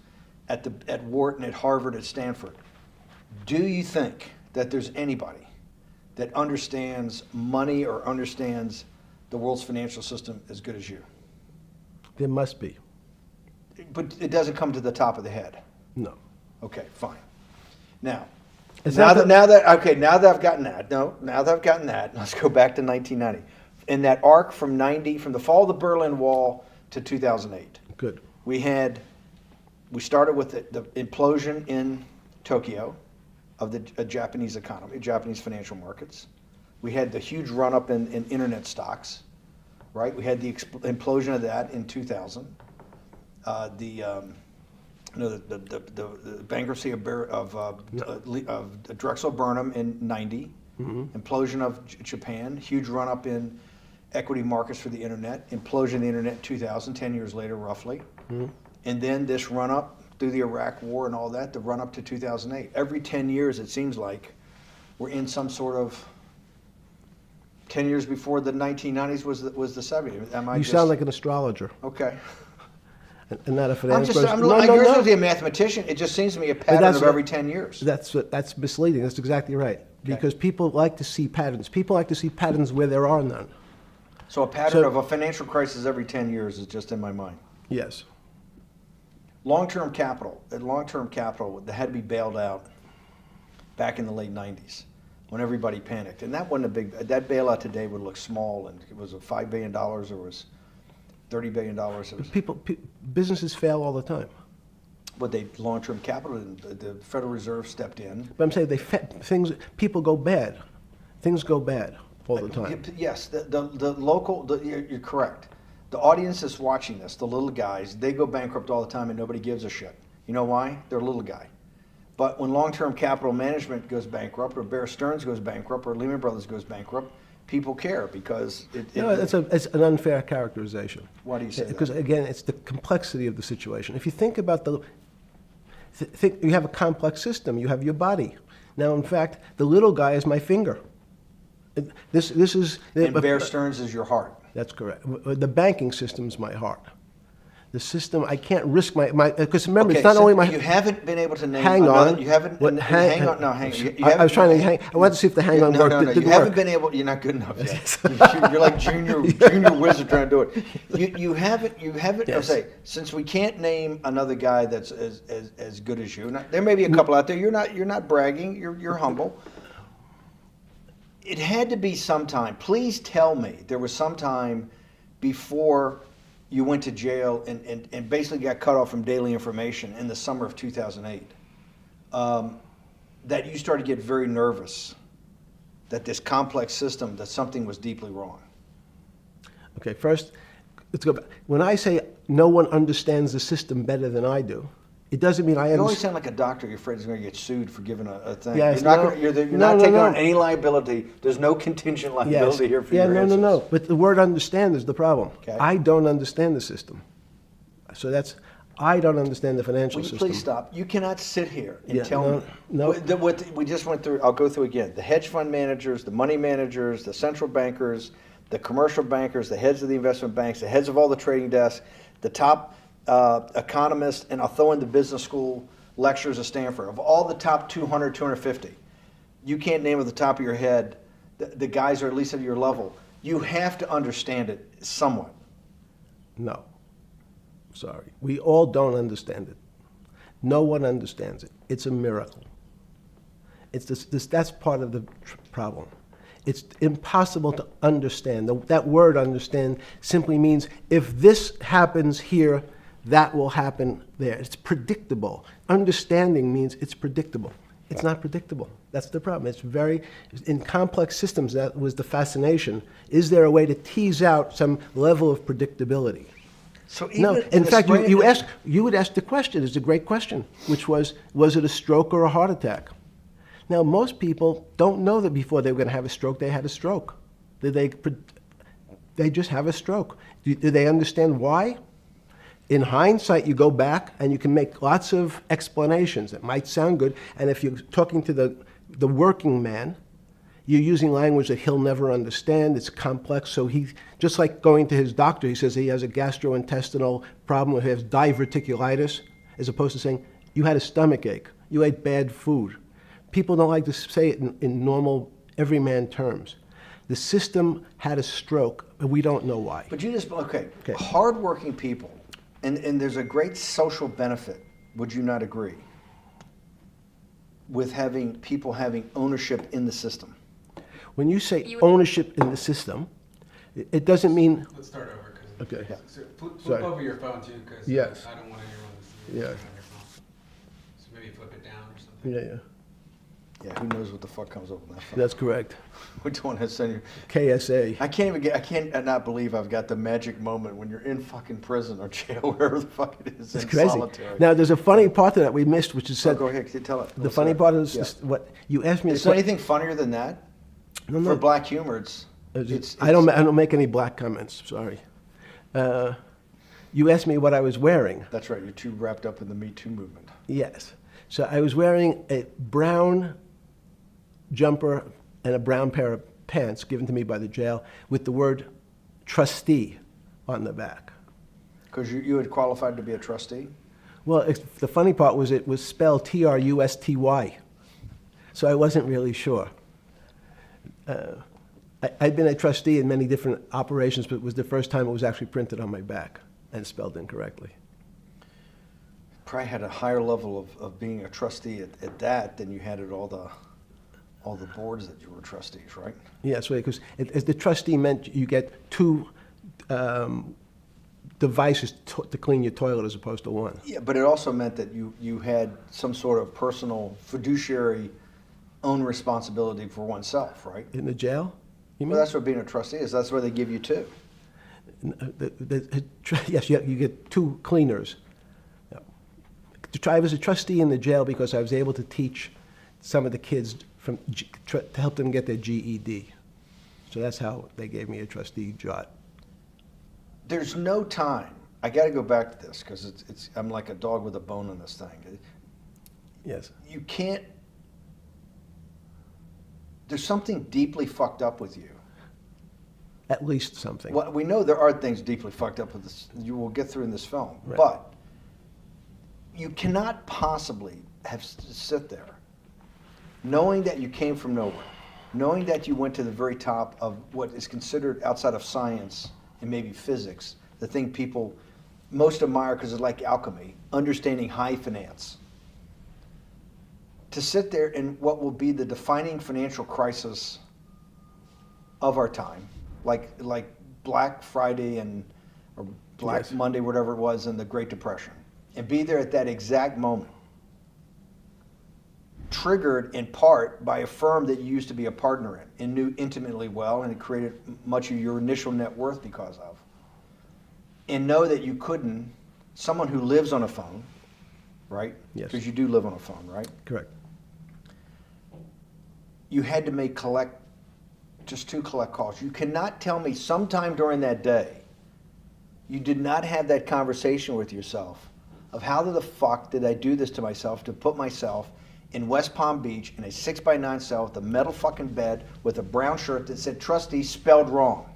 at Wharton, at Harvard, at Stanford. Do you think that there's anybody that understands money or understands the world's financial system as good as you? There must be. But it doesn't come to the top of the head. No. Okay, fine. Now It's that not now that I've gotten that, let's go back to 1990. In that arc from the fall of the Berlin Wall to 2008. Good. We started with the implosion in Tokyo of the Japanese economy, Japanese financial markets. We had the huge run-up in internet stocks, right? We had the implosion of that in 2000. The bankruptcy of Drexel Burnham in 90. Mm-hmm. Implosion of Japan, huge run-up in equity markets for the internet, implosion of the internet in 2000, 10 years later roughly. Mm-hmm. And then this run-up through the Iraq War and all that, the run-up to 2008. Every 10 years, it seems like, we're in some sort of 10 years before the 1990s was the 70s. You sound like an astrologer. Okay. And not a finance person. You're supposed to be a mathematician. It just seems to me a pattern of every 10 years. That's misleading. That's exactly right. Because people like to see patterns. People like to see patterns where there are none. So a pattern of a financial crisis every 10 years is just in my mind. Yes. Long-term capital that had to be bailed out back in the late 90s when everybody panicked. And that wasn't that bailout today would look small, and it was $5 billion or was $30 billion. Businesses fail all the time. But long-term capital, the Federal Reserve stepped in. But I'm saying people go bad. Things go bad all the time. Yes, you're correct. The audience is watching this, the little guys, they go bankrupt all the time and nobody gives a shit. You know why? They're a little guy. But when long-term capital management goes bankrupt, or Bear Stearns goes bankrupt, or Lehman Brothers goes bankrupt, people care because it's an unfair characterization. Why do you say that? Because again, it's the complexity of the situation. If you think about you have a complex system. You have your body. Now, in fact, the little guy is my finger. This is. And Bear Stearns is your heart. That's correct. The banking system is my heart. The system, I can't risk my because remember, it's not only my. You haven't been able to name. Hang on. You haven't. Hang on. No, hang on. I was trying to hang. I wanted to see if the hang on worked. No. You haven't been able. You're not good enough yet. You're like junior wizard trying to do it. You haven't. Yes. I'll say, since we can't name another guy that's as good as you. There may be a couple out there. You're not bragging. You're humble. It had to be sometime. Please tell me there was some time before you went to jail and basically got cut off from daily information in the summer of 2008, that you started to get very nervous that this complex system, that something was deeply wrong? Okay, first, let's go back. When I say no one understands the system better than I do, it doesn't mean I You always understand. sound like a doctor. You're afraid he's going to get sued for giving a thing. Yes, you're not, no. gonna, you're No, not no, taking no. on any liability. There's no contingent liability here for Yeah, your no, answers. no. But the word understand is the problem. Okay. I don't understand the system. So I don't understand the financial Will you system. please stop? You cannot sit here and Yeah, tell no, me. no. What we just went through, I'll go through again. The hedge fund managers, the money managers, the central bankers, the commercial bankers, the heads of the investment banks, the heads of all the trading desks, the top economists, and I'll throw in the business school lecturers at Stanford. Of all the top 200, 250, you can't name at the top of your head the guys are at least at your level. You have to understand it somewhat. No. Sorry. We all don't understand it. No one understands it. It's a miracle. It's that's part of the problem. It's impossible to understand. That word understand simply means if this happens here, that will happen there. It's predictable. Understanding means it's predictable. It's not predictable. That's the problem. In complex systems, that was the fascination. Is there a way to tease out some level of predictability? So even No, in fact, you would ask the question, it's a great question, which was it a stroke or a heart attack? Now, most people don't know that before they were going to have a stroke, they had a stroke. They just have a stroke. Do they understand why? In hindsight, you go back and you can make lots of explanations. It might sound good, and if you're talking to the working man, you're using language that he'll never understand. It's complex, so he, just like going to his doctor, he says he has a gastrointestinal problem, or he has diverticulitis, as opposed to saying, you had a stomach ache, you ate bad food. People don't like to say it in normal, everyman terms. The system had a stroke, but we don't know why. But you just, okay. Hardworking people, and there's a great social benefit, would you not agree, with having people having ownership in the system? When you say ownership in the system, it doesn't mean. Let's start over. Okay. Yeah. So flip Sorry. over your phone too, because Yes. I don't want anyone to see Yeah. on your phone. So maybe flip it down or something. Yeah. Yeah, who knows what the fuck comes up with that phone? That's correct. We don't want to send you. KSA. I can't not believe I've got the magic moment when you're in fucking prison or jail, wherever the fuck it is, It's in crazy. solitary. Now, there's a funny part to that we missed, which is So said. go ahead, tell it. The funny part is what you asked me. Is there anything funnier than that? No, For black humor, it's I don't make any black comments. Sorry. You asked me what I was wearing. That's right. You're too wrapped up in the Me Too movement. Yes. So I was wearing a brown jumper and a brown pair of pants given to me by the jail with the word trustee on the back. Because you had qualified to be a trustee? Well, the funny part was it was spelled Trusty. So I wasn't really sure. I'd been a trustee in many different operations, but it was the first time it was actually printed on my back and spelled incorrectly. Probably had a higher level of being a trustee at that than you had at all the boards that you were trustees, right? Yes, right, because as the trustee meant you get two devices to clean your toilet as opposed to one. Yeah, but it also meant that you had some sort of personal fiduciary own responsibility for oneself, right? In the jail? You mean? Well, that's what being a trustee is. That's why they give you two. Yes, you get two cleaners. I was a trustee in the jail because I was able to teach some of the kids to help them get their GED. So that's how they gave me a trustee job. There's no time. I got to go back to this because I'm like a dog with a bone in this thing. Yes. You can't. There's something deeply fucked up with you. At least something. Well, we know there are things deeply fucked up with this. You will get through in this film, Right. but you cannot possibly sit there, knowing that you came from nowhere, knowing that you went to the very top of what is considered outside of science and maybe physics, the thing people most admire because it's like alchemy, understanding high finance. To sit there in what will be the defining financial crisis of our time, like Black Friday and or Black Yes. Monday, whatever it was, in the Great Depression, and be there at that exact moment, triggered in part by a firm that you used to be a partner in and knew intimately well, and it created much of your initial net worth because of, and know that you couldn't, someone who lives on a phone, right? Yes. Because you do live on a phone, right? Correct. You had to make just 2 collect calls. You cannot tell me sometime during that day you did not have that conversation with yourself of how the fuck did I do this to myself to put myself in West Palm Beach in a 6x9 cell with a metal fucking bed with a brown shirt that said trustee spelled wrong.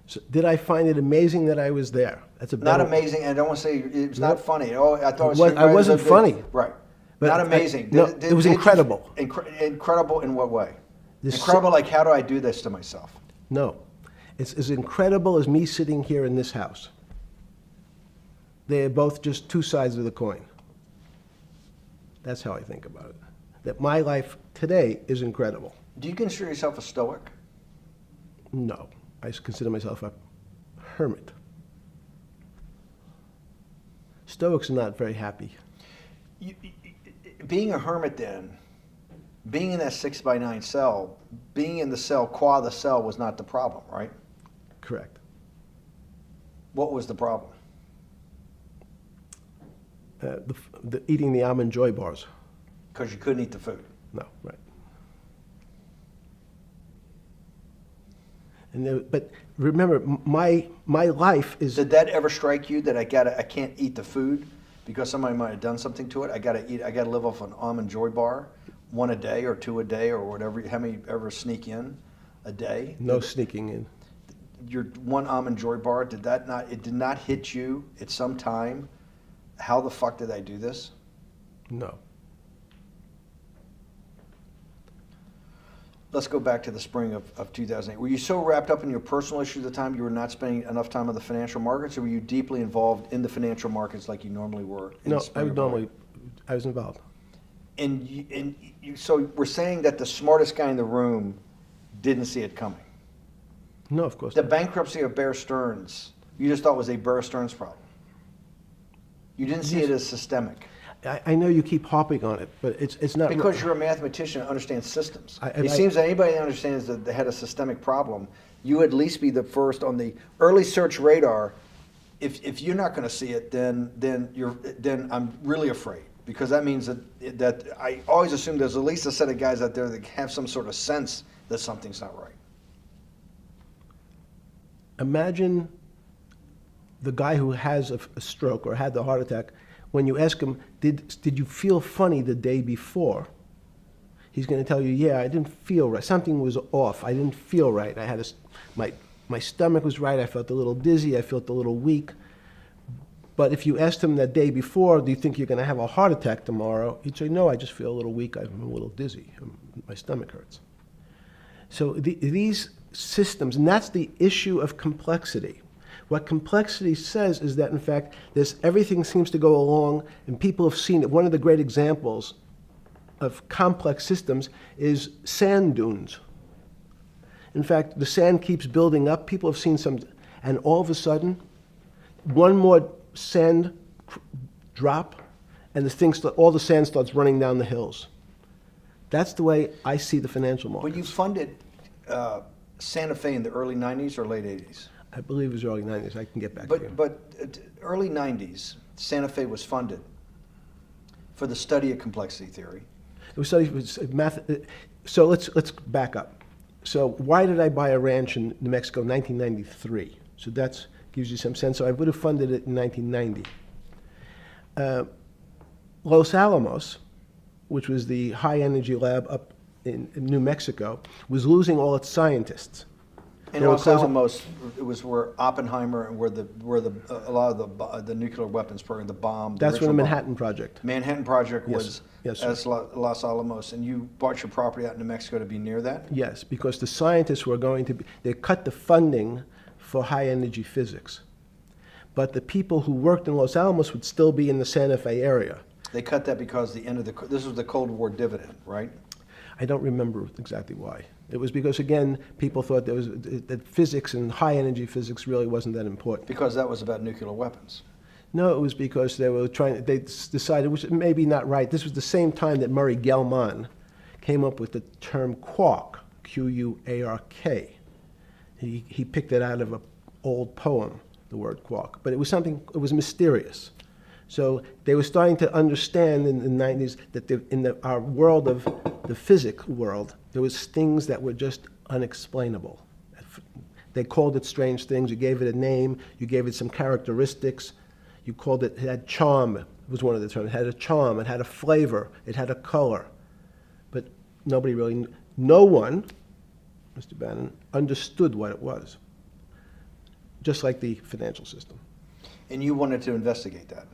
So did I find it amazing that I was there? That's a Not better- amazing, and I don't want to say it's not funny. Oh, I thought I wasn't funny. Right. But Not amazing. no, it was incredible. Incredible in what way? This- Incredible, like how do I do this to myself? No. It's as incredible as me sitting here in this house. They are both just 2 sides of the coin. That's how I think about it. That my life today is incredible. Do you consider yourself a stoic? No. I consider myself a hermit. Stoics are not very happy. Being a hermit then, being in that 6x9 cell, being in the cell qua the cell was not the problem, right? Correct. What was the problem? The eating the almond joy bars. Because you couldn't eat the food. No, right. And but remember, my life is. Did that ever strike you that I can't eat the food because somebody might have done something to it? I gotta live off an almond joy bar, 1 a day or 2 a day or whatever. How many ever sneak in a day? No sneaking in. Your 1 almond joy bar, it did not hit you at some time? How the fuck did I do this? No. Let's go back to the spring of 2008. Were you so wrapped up in your personal issues at the time you were not spending enough time on the financial markets, or were you deeply involved in the financial markets like you normally were? In No, the spring of 2008? I was involved. So we're saying that the smartest guy in the room didn't see it coming. No, of course The not. bankruptcy of Bear Stearns, you just thought was a Bear Stearns problem. You didn't see it as systemic. I know you keep harping on it, but it's not. Because you're a mathematician and understands systems. I- It seems that anybody that understands that they had a systemic problem, you would at least be the first on the early search radar. If you're not going to see it, then I'm really afraid, because that means that I always assume there's at least a set of guys out there that have some sort of sense that something's not right. Imagine the guy who has a stroke or had the heart attack. When you ask him, did you feel funny the day before? He's going to tell you, yeah, I didn't feel right. Something was off. I didn't feel right. I had my stomach was right. I felt a little dizzy. I felt a little weak. But if you asked him that day before, do you think you're going to have a heart attack tomorrow? He'd say, no, I just feel a little weak. I'm a little dizzy. My stomach hurts. So these systems, and that's the issue of complexity. What complexity says is that, in fact, everything seems to go along, and people have seen it. One of the great examples of complex systems is sand dunes. In fact, the sand keeps building up. People have seen some, and all of a sudden, one more sand drop, and all the sand starts running down the hills. That's the way I see the financial markets. When you funded Santa Fe in the early 90s or late 80s? I believe it was early 90s. I can get back to you. But early 90s, Santa Fe was funded for the study of complexity theory. It was studied with math. So let's back up. So why did I buy a ranch in New Mexico in 1993? So that gives you some sense. So I would have funded it in 1990. Los Alamos, which was the high energy lab up in New Mexico, was losing all its scientists. And They were Los closing- Alamos, it was where Oppenheimer and where a lot of the nuclear weapons program, the bomb. That's where the original bomb. Manhattan Project. Manhattan Project Yes. was Yes, sir. as Los Alamos, and you bought your property out in New Mexico to be near that? Yes, because the scientists were going to be, they cut the funding for high energy physics. But the people who worked in Los Alamos would still be in the Santa Fe area. They cut that because this was the Cold War dividend, right? I don't remember exactly why. It was because, again, people thought that physics and high-energy physics really wasn't that important. Because that was about nuclear weapons. No, it was because they decided, which may be not right. This was the same time that Murray Gell-Mann came up with the term quark, Q-U-A-R-K. He picked it out of an old poem, the word quark. But it was mysterious. So they were starting to understand in the 90s that our world of the physics world, there was things that were just unexplainable. They called it strange things. You gave it a name. You gave it some characteristics. You called it had charm, was one of the terms. It had a charm. It had a flavor. It had a color. But nobody really, no one, Mr. Bannon, understood what it was. Just like the financial system. And you wanted to investigate that.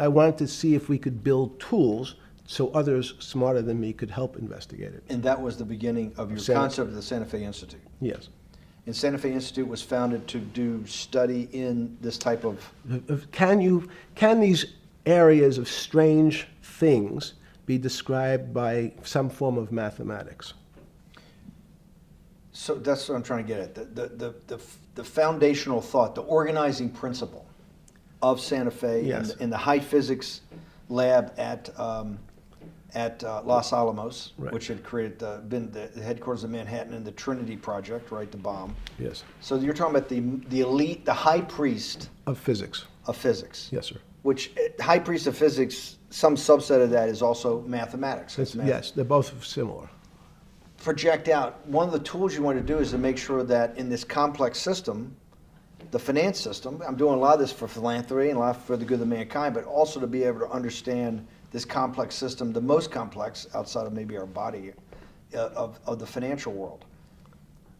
I wanted to see if we could build tools so others smarter than me could help investigate it. And that was the beginning of your concept of the Santa Fe Institute. Yes. And Santa Fe Institute was founded to do study in this type of... Can these areas of strange things be described by some form of mathematics? So that's what I'm trying to get at. The foundational thought, the organizing principle of Santa Fe, yes, in the high physics lab at Los Alamos, right, which had been the headquarters of Manhattan, and the Trinity Project, right, the bomb. Yes. So you're talking about the elite, the high priest of physics. Of physics. Yes, sir. Which high priest of physics, some subset of that is also mathematics. Yes, they're both similar. Project out. One of the tools you want to do is to make sure that in this complex system, the finance system, I'm doing a lot of this for philanthropy and a lot for the good of mankind, but also to be able to understand this complex system, the most complex outside of maybe our body, of the financial world.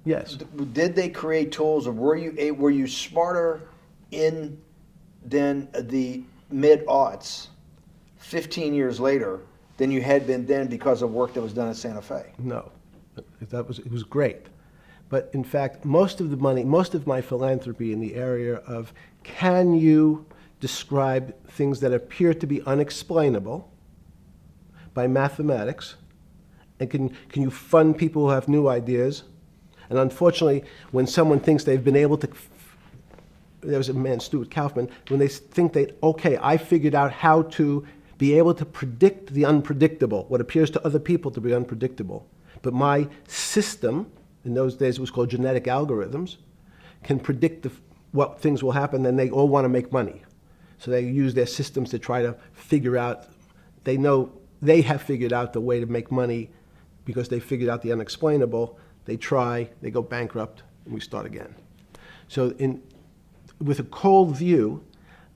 Yes. Did they create tools, or were you smarter in than the mid-aughts, 15 years later, than you had been then because of work that was done at Santa Fe? No, it was great. But in fact, most of the money, most of my philanthropy in the area of can you describe things that appear to be unexplainable by mathematics, and can you fund people who have new ideas? And unfortunately, when someone thinks they've been able to, there was a man, Stuart Kaufman, when they think okay, I figured out how to be able to predict the unpredictable, what appears to other people to be unpredictable. But my system, in those days it was called genetic algorithms, can predict what things will happen, and they all want to make money. So they use their systems to try to figure out, they know they have figured out the way to make money because they figured out the unexplainable. They try, they go bankrupt, and we start again. So with a cold view,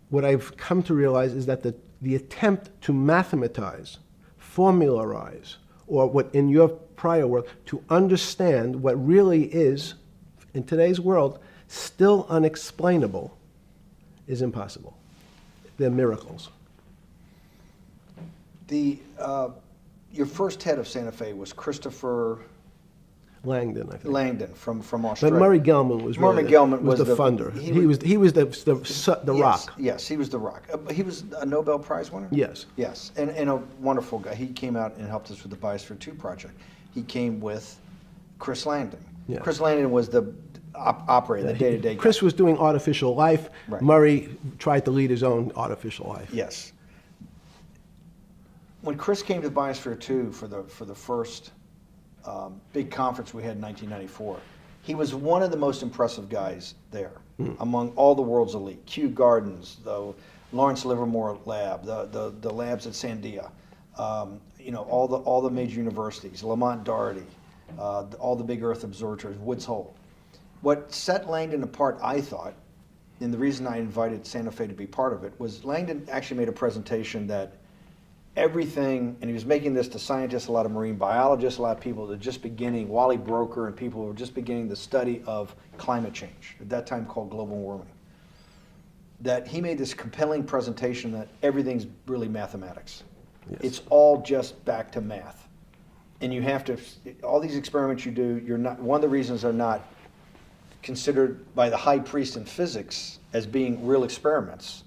what I've come to realize is that the attempt to mathematize, formularize, or what in your prior work, to understand what really is, in today's world, still unexplainable, is impossible. They're miracles. Your first head of Santa Fe was Christopher Langdon, I think. Langdon from Australia. But Murray Gell-Mann was the funder. He was the rock. Yes, he was the rock. He was a Nobel Prize winner? Yes. Yes, and a wonderful guy. He came out and helped us with the Biosphere 2 project. He came with Chris Langdon. Yes. Chris Langdon was the operator, the day-to-day guy. Chris was doing artificial life. Right. Murray tried to lead his own artificial life. Yes. When Chris came to Biosphere 2 for the first big conference we had in 1994, he was one of the most impressive guys there among all the world's elite. Kew Gardens, the Lawrence Livermore lab, the labs at Sandia, all the major universities, Lamont Doherty, all the big Earth observatories, Woods Hole. What set Langdon apart, I thought, and the reason I invited Santa Fe to be part of it, was Langdon actually made a presentation that everything, and he was making this to scientists, a lot of marine biologists, a lot of people that are just beginning, Wally Broker and people who were just beginning the study of climate change, at that time called global warming. That he made this compelling presentation that everything's really mathematics. Yes. It's all just back to math. And you have to, all these experiments you do, you're not, one of the reasons they're not considered by the high priest in physics as being real experiments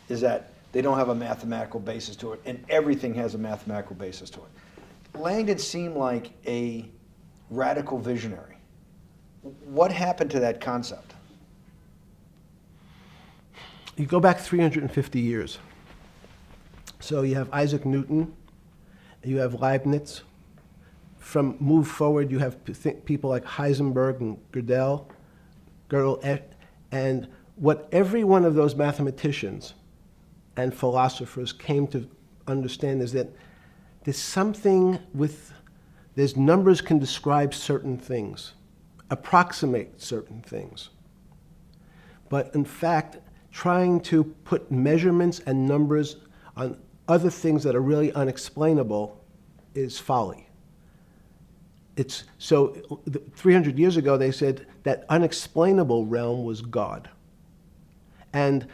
is that they don't have a mathematical basis to it, and everything has a mathematical basis to it. Langdon seemed like a radical visionary. What happened to that concept? You go back 350 years. So you have Isaac Newton, you have Leibniz. From move forward, you have people like Heisenberg and Gödel, and what every one of those mathematicians and philosophers came to understand is that there's numbers can describe certain things, approximate certain things. But in fact, trying to put measurements and numbers on other things that are really unexplainable is folly. 300 years ago, they said that unexplainable realm was God. And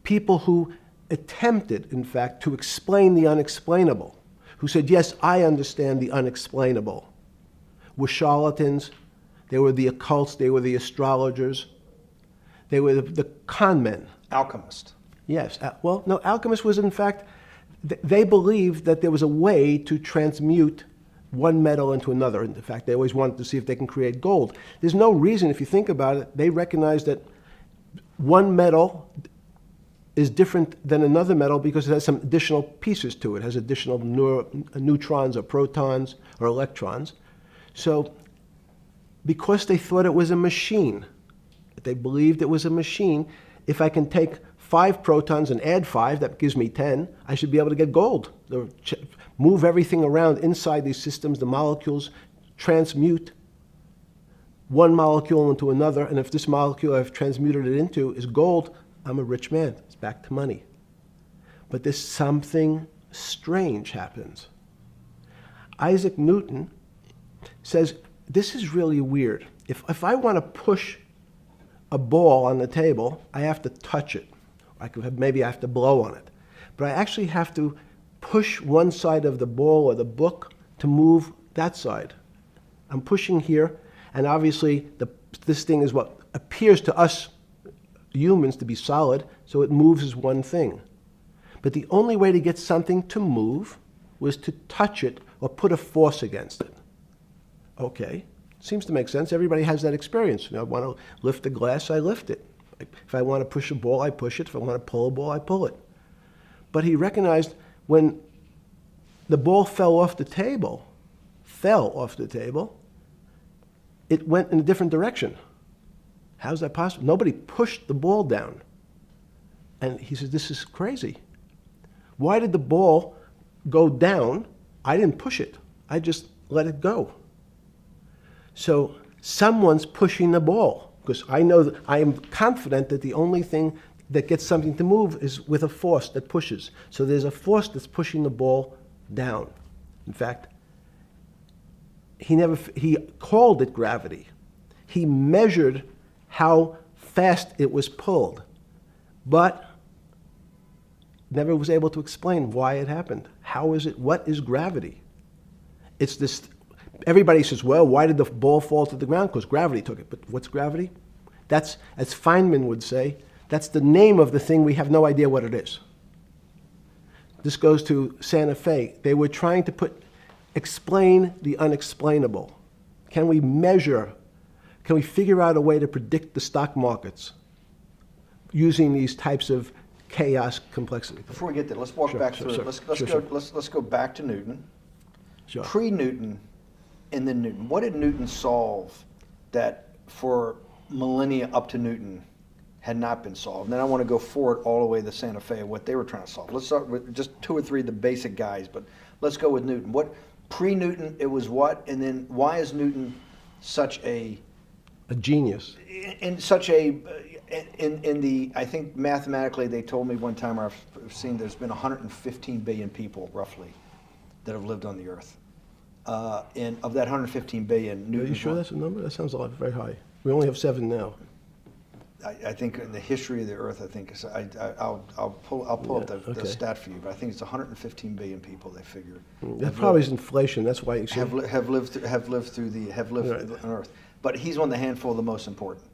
people who attempted, in fact, to explain the unexplainable, who said, yes, I understand the unexplainable, were charlatans, they were the occults, they were the astrologers, they were the con men. Alchemist. Yes. Well, no, alchemist was, in fact, they believed that there was a way to transmute one metal into another. In fact, they always wanted to see if they can create gold. There's no reason, if you think about it, they recognize that one metal is different than another metal because it has some additional pieces to it. It has additional neutrons or protons or electrons. So because they thought it was a machine, they believed it was a machine, if I can take 5 protons and add 5, that gives me 10, I should be able to get gold. Move everything around inside these systems, the molecules transmute one molecule into another, and if this molecule I've transmuted it into is gold, I'm a rich man. It's back to money. But there's something strange happens. Isaac Newton says, this is really weird. If I want to push a ball on the table, I have to touch it. Maybe I have to blow on it. But I actually have to push one side of the ball or the book to move that side. I'm pushing here, and obviously this thing is what appears to us humans to be solid, so it moves as one thing. But the only way to get something to move was to touch it or put a force against it. Okay, seems to make sense. Everybody has that experience. I want to lift a glass, I lift it. If I want to push a ball, I push it. If I want to pull a ball, I pull it. But he recognized when the ball fell off the table, it went in a different direction. How's that possible? Nobody pushed the ball down. And he said, this is crazy. Why did the ball go down? I didn't push it. I just let it go. So someone's pushing the ball, because I know that I am confident that the only thing that gets something to move is with a force that pushes. So there's a force that's pushing the ball down. In fact, he called it gravity. He measured how fast it was pulled, but never was able to explain why it happened. How is it? What is gravity? It's this. Everybody says, well, why did the ball fall to the ground? Because gravity took it. But what's gravity? That's, as Feynman would say, that's the name of the thing. We have no idea what it is. This goes to Santa Fe. They were trying to explain the unexplainable. Can we measure? Can we figure out a way to predict the stock markets using these types of chaos complexity? Before we get there, let's walk back through it. Let's go back to Newton. Sure. Pre-Newton and then Newton. What did Newton solve that for millennia up to Newton had not been solved? And then I want to go forward all the way to Santa Fe and what they were trying to solve. Let's start with just 2 or 3 of the basic guys, but let's go with Newton. What pre-Newton it was what, and then why is Newton such a genius? In such a in the, I think mathematically they told me one time, I've seen there's been 115 billion people roughly that have lived on the earth. And of that 115 billion, Newton. Are you sure that's a number? That sounds a lot very high. We only have 7 now. I think in the history of the earth, I think I'll pull up the stat for you, but I think it's 115 billion people they figure. That probably is inflation. That's why you have lived on Earth. But he's one of the handful of the most important.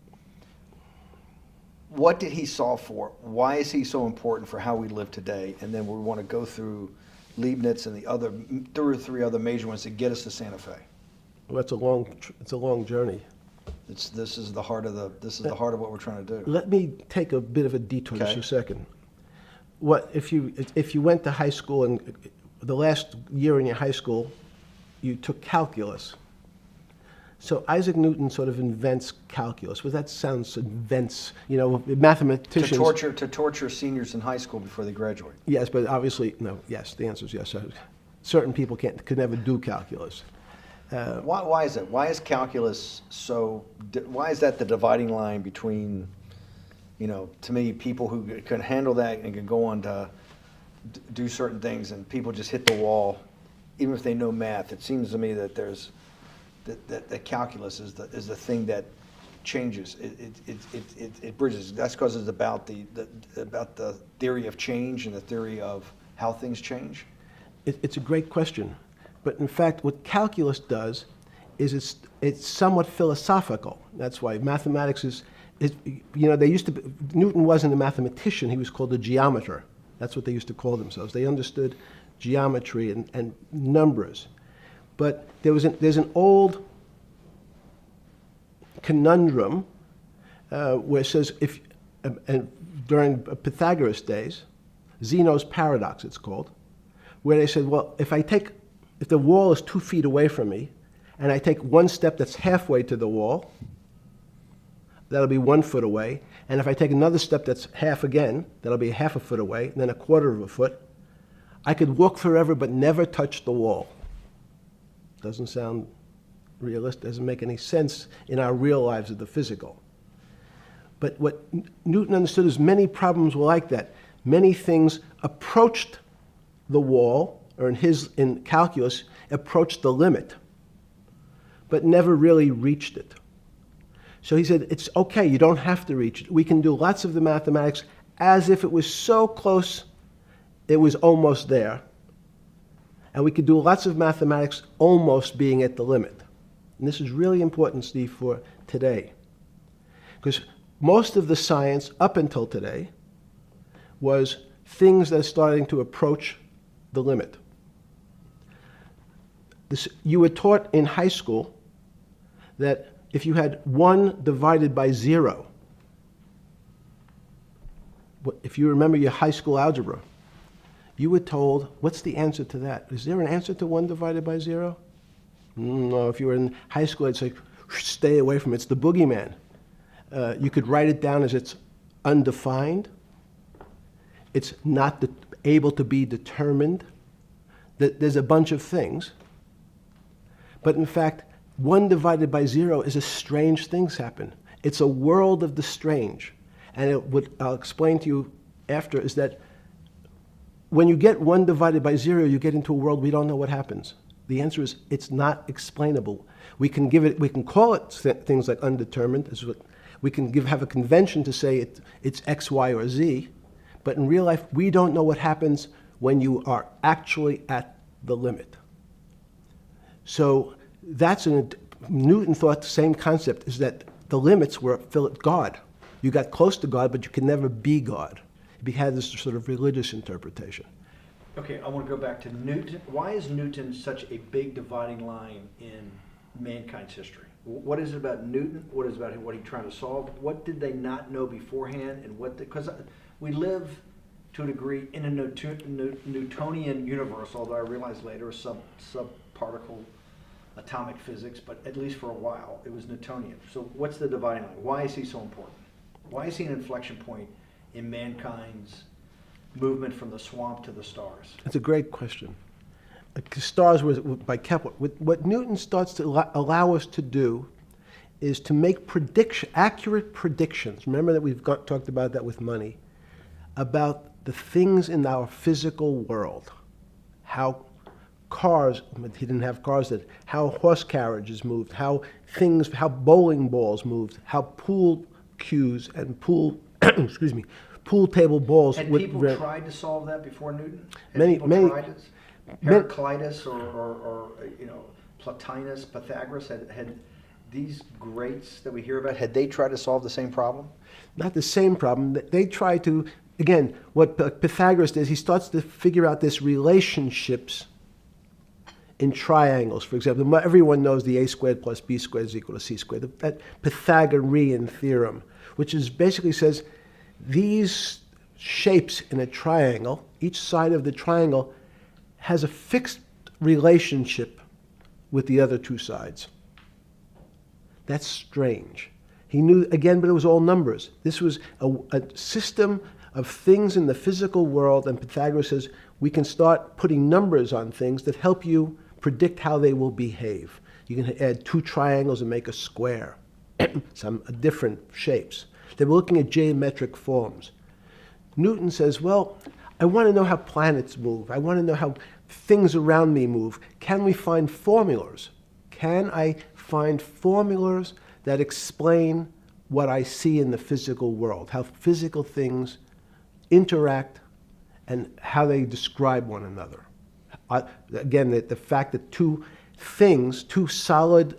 What did he solve for? Why is he so important for how we live today? And then we want to go through Leibniz and the other, 3 other major ones that get us to Santa Fe? Well, it's a long journey. This is the heart of what we're trying to do. Let me take a bit of a detour just Okay. a second. What if you went to high school and the last year in your high school, you took calculus? So Isaac Newton sort of invents calculus. Well, that sounds invents, mathematicians. To torture seniors in high school before they graduate. Yes, but obviously, no, yes, the answer is yes. Certain people could never do calculus. Why is that? Why is calculus why is that the dividing line between, to me, people who can handle that and can go on to do certain things, and people just hit the wall, even if they know math? It seems to me that that calculus is the thing that changes. It bridges. That's because it's about the theory of change and the theory of how things change. It's a great question. But in fact, what calculus does is it's somewhat philosophical. That's why mathematics Newton wasn't a mathematician, he was called a geometer. That's what they used to call themselves. They understood geometry and numbers. But there's an old conundrum where it says, during Pythagoras' days, Zeno's paradox it's called, where they said, well, if the wall is 2 feet away from me, and I take one step that's halfway to the wall, that'll be 1 foot away. And if I take another step that's half again, that'll be half a foot away, and then a quarter of a foot. I could walk forever but never touch the wall. Doesn't sound realistic, doesn't make any sense in our real lives of the physical. But what Newton understood is many problems were like that. Many things approached the wall, or in calculus, approached the limit, but never really reached it. So he said, it's okay, you don't have to reach it. We can do lots of the mathematics as if it was so close, it was almost there. And we could do lots of mathematics almost being at the limit. And this is really important, Steve, for today. Because most of the science up until today was things that are starting to approach the limit. You were taught in high school that if you had 1 divided by 0, if you remember your high school algebra, you were told, what's the answer to that? Is there an answer to 1 divided by 0? No, if you were in high school, I'd say, stay away from it. It's the boogeyman. You could write it down as it's undefined. It's not able to be determined. There's a bunch of things. But in fact, 1 divided by 0 is a strange things happen. It's a world of the strange. And what I'll explain to you after is that when you get 1 divided by 0, you get into a world we don't know what happens. The answer is it's not explainable. We can call it things like undetermined. We can have a convention to say it's X, Y, or Z. But in real life, we don't know what happens when you are actually at the limit. So Newton thought the same concept is that the limits were God. You got close to God, but you could never be God. He had this sort of religious interpretation. Okay, I want to go back to Newton. Why is Newton such a big dividing line in mankind's history? What is it about Newton? What is it about what he's trying to solve? What did they not know beforehand? And because we live to a degree in a Newtonian universe, although I realized later a subparticle atomic physics, but at least for a while it was Newtonian. So what's the dividing line? Why is he so important? Why is he an inflection point in mankind's movement from the swamp to the stars? It's a great question. Stars was by Kepler. What Newton starts to allow us to do is to make accurate predictions. Remember that we've talked about that with money, about the things in our physical world, how cars, he didn't have cars then, how horse carriages moved, how bowling balls moved, how pool cues and pool table balls. Had people tried to solve that before Newton? Many tried it? Heraclitus or Plotinus, Pythagoras, had these greats that we hear about, had they tried to solve the same problem? Not the same problem. They tried to again, what Pythagoras does, he starts to figure out this relationships in triangles. For example, everyone knows the a squared plus b squared is equal to c squared. That Pythagorean theorem, which is basically says these shapes in a triangle, each side of the triangle has a fixed relationship with the other two sides. That's strange. He knew, again, but it was all numbers. This was a system of things in the physical world, and Pythagoras says we can start putting numbers on things that help you predict how they will behave. You can add two triangles and make a square, some different shapes. They were looking at geometric forms. Newton says, well, I want to know how planets move. I want to know how things around me move. Can we find formulas? Can I find formulas that explain what I see in the physical world, how physical things interact and how they describe one another? Again, the fact that two things, two solid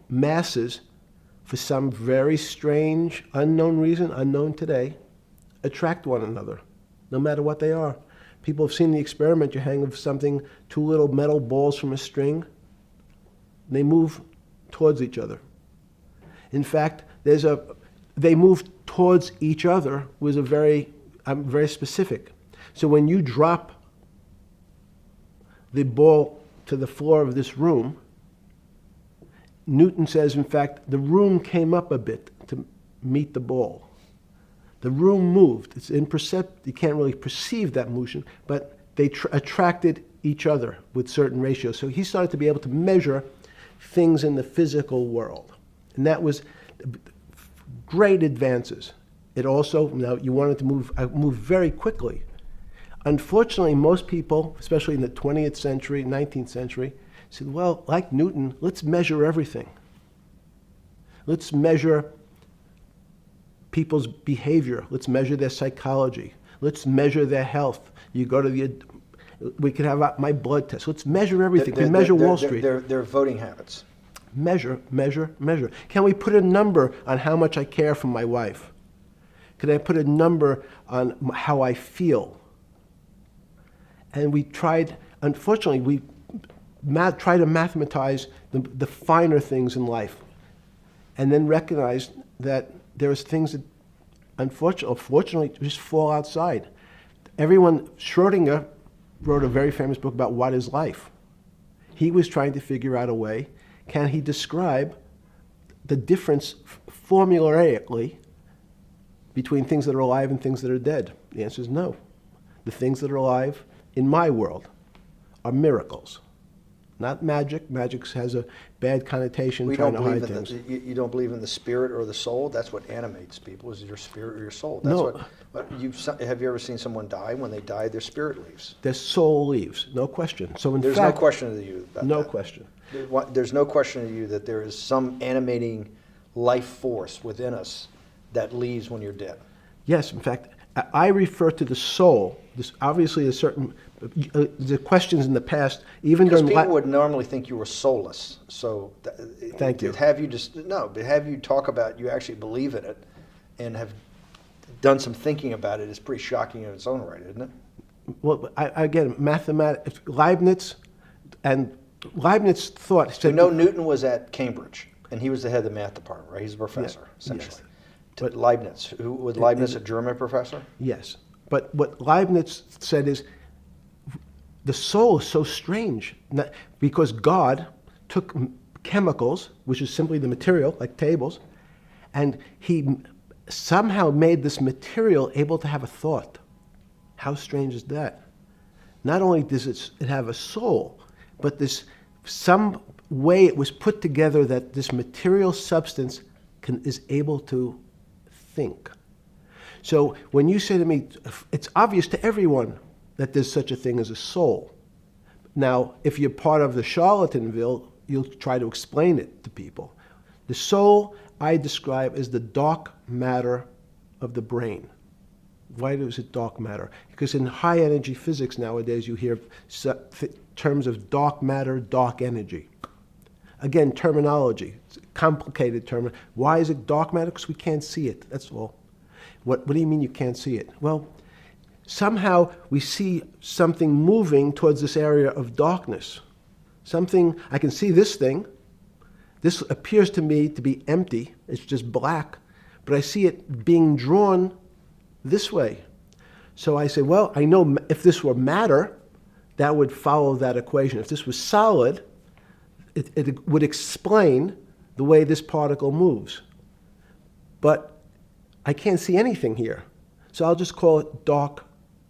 masses, for some very strange, unknown reason, unknown today, attract one another, no matter what they are. People have seen the experiment. You hang something, two little metal balls from a string, and they move towards each other. In fact, they move towards each other was very specific. So when you drop the ball to the floor of this room, Newton says, in fact, the room came up a bit to meet the ball. The room moved. It's imperceptible. You can't really perceive that motion, but they attracted each other with certain ratios. So he started to be able to measure things in the physical world. And that was great advances. It also, now you wanted to move very quickly. Unfortunately, most people, especially in the 20th century, 19th century, said, well, like Newton, let's measure everything. Let's measure people's behavior. Let's measure their psychology. Let's measure their health. You go to we could have my blood test. Let's measure everything. We measure Wall Street. Their voting habits. Measure, measure, measure. Can we put a number on how much I care for my wife? Can I put a number on how I feel? And we tried, unfortunately, we try to mathematize the finer things in life, and then recognize that there's things that unfortunately just fall outside. Schrodinger wrote a very famous book about what is life. He was trying to figure out a way, can he describe the difference formulaically between things that are alive and things that are dead? The answer is no. The things that are alive in my world are miracles, not magic. Magic has a bad connotation, trying to hide things. You don't believe in the spirit or the soul? That's what animates people, is your spirit or your soul. That's No. have you ever seen someone die? When they die, their spirit leaves. Their soul leaves, no question. So in There's fact, no question to you about no that. question. There's no question to you that there is some animating life force within us that leaves when you're dead. Yes, in fact, I refer to the soul. This obviously is certain. The questions in the past, even Because during people would normally think you were soulless. So, Thank you. But have you talk about you actually believe in it, and have done some thinking about it is pretty shocking in its own right, isn't it? Well, again, mathematics. Leibniz thought. We know Newton was at Cambridge, and he was the head of the math department, right? He's a professor, essentially. Yes. But Leibniz, was Leibniz a German professor? Yes, but what Leibniz said is the soul is so strange because God took chemicals, which is simply the material, like tables, and he somehow made this material able to have a thought. How strange is that? Not only does it have a soul, but some way it was put together that this material substance is able to think. So when you say to me, it's obvious to everyone that there's such a thing as a soul. Now, if you're part of the Charlatanville, you'll try to explain it to people. The soul I describe as the dark matter of the brain. Why is it dark matter? Because in high energy physics nowadays you hear terms of dark matter, dark energy. Again, terminology. It's a complicated term. Why is it dark matter? Because we can't see it. That's all. What do you mean you can't see it? Well, somehow we see something moving towards this area of darkness. Something, I can see this thing. This appears to me to be empty. It's just black. But I see it being drawn this way. So I say, well, I know if this were matter, that would follow that equation. If this was solid, it would explain the way this particle moves. But I can't see anything here. So I'll just call it dark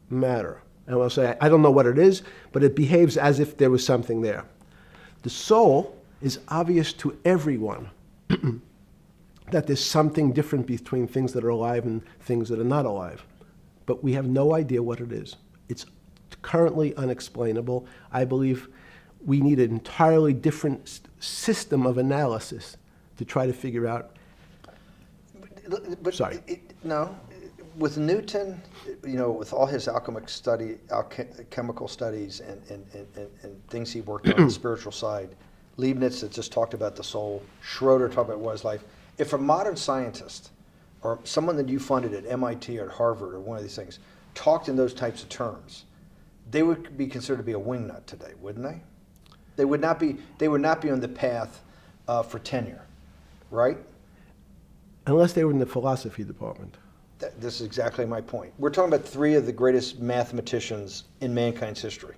matter. And I'll say, I don't know what it is, but it behaves as if there was something there. The soul is obvious to everyone that there's something different between things that are alive and things that are not alive. But we have no idea what it is. It's currently unexplainable. I believe we need an entirely different system of analysis to try to figure out. But Sorry. No, with Newton, with all his alchemical studies and things he worked on the spiritual side, Leibniz had just talked about the soul, Schroeder talked about what is life. If a modern scientist or someone that you funded at MIT or at Harvard or one of these things talked in those types of terms, they would be considered to be a wingnut today, wouldn't they? They would not be on the path for tenure, right? Unless they were in the philosophy department. This is exactly my point. We're talking about three of the greatest mathematicians in mankind's history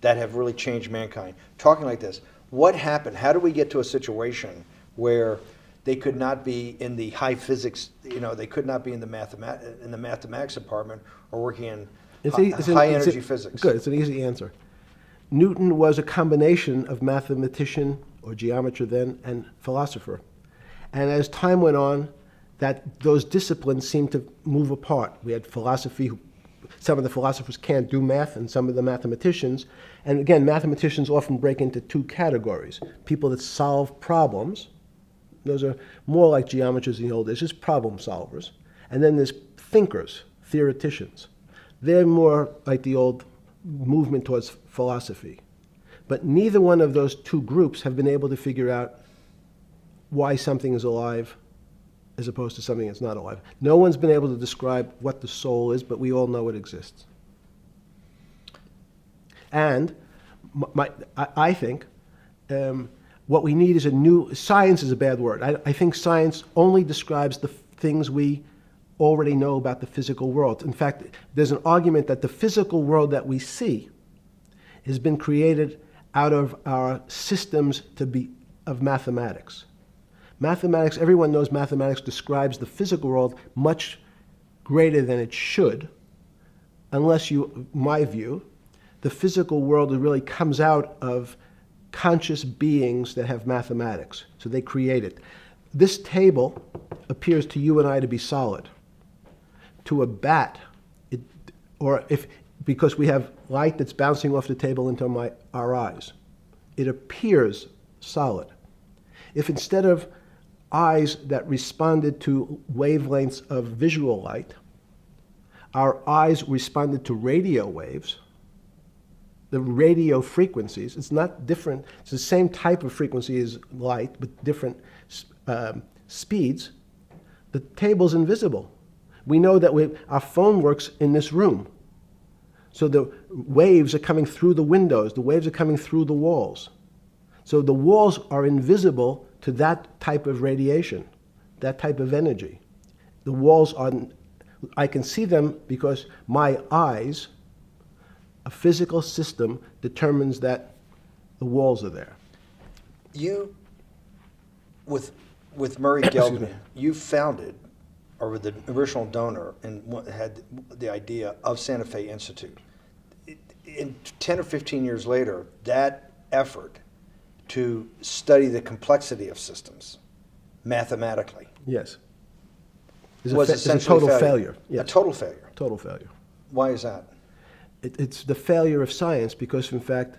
that have really changed mankind. Talking like this, what happened? How do we get to a situation where they could not be in the high physics, they could not be in the mathematics department or working in high energy physics? Good, it's an easy answer. Newton was a combination of mathematician or geometer then and philosopher. And as time went on, those disciplines seemed to move apart. We had philosophy. Some of the philosophers can't do math, and some of the mathematicians. And again, mathematicians often break into two categories. People that solve problems. Those are more like geometers in the old days, just problem solvers. And then there's thinkers, theoreticians. They're more like the old movement towards philosophy. But neither one of those two groups have been able to figure out why something is alive as opposed to something that's not alive. No one's been able to describe what the soul is, but we all know it exists. And I think what we need is science is a bad word. I think science only describes the things we already know about the physical world. In fact, there's an argument that the physical world that we see has been created out of our systems of mathematics. Mathematics, everyone knows mathematics describes the physical world much greater than it should, unless my view, the physical world really comes out of conscious beings that have mathematics. So they create it. This table appears to you and I to be solid. To a bat, because we have light that's bouncing off the table into our eyes, it appears solid. If instead of eyes that responded to wavelengths of visual light, our eyes responded to radio waves, the radio frequencies. It's not different. It's the same type of frequency as light, but different speeds. The table's invisible. We know that our phone works in this room. So the waves are coming through the windows. The waves are coming through the walls. So the walls are invisible to that type of radiation, that type of energy. The walls I can see them because my eyes, a physical system, determines that the walls are there. You, with Murray Gelman, you founded, or were the original donor, and had the idea of Santa Fe Institute. In 10 or 15 years later, that effort to study the complexity of systems mathematically. Yes. Was it's a total failure. Yes. A total failure. Total failure. Why is that? It's the failure of science because, in fact,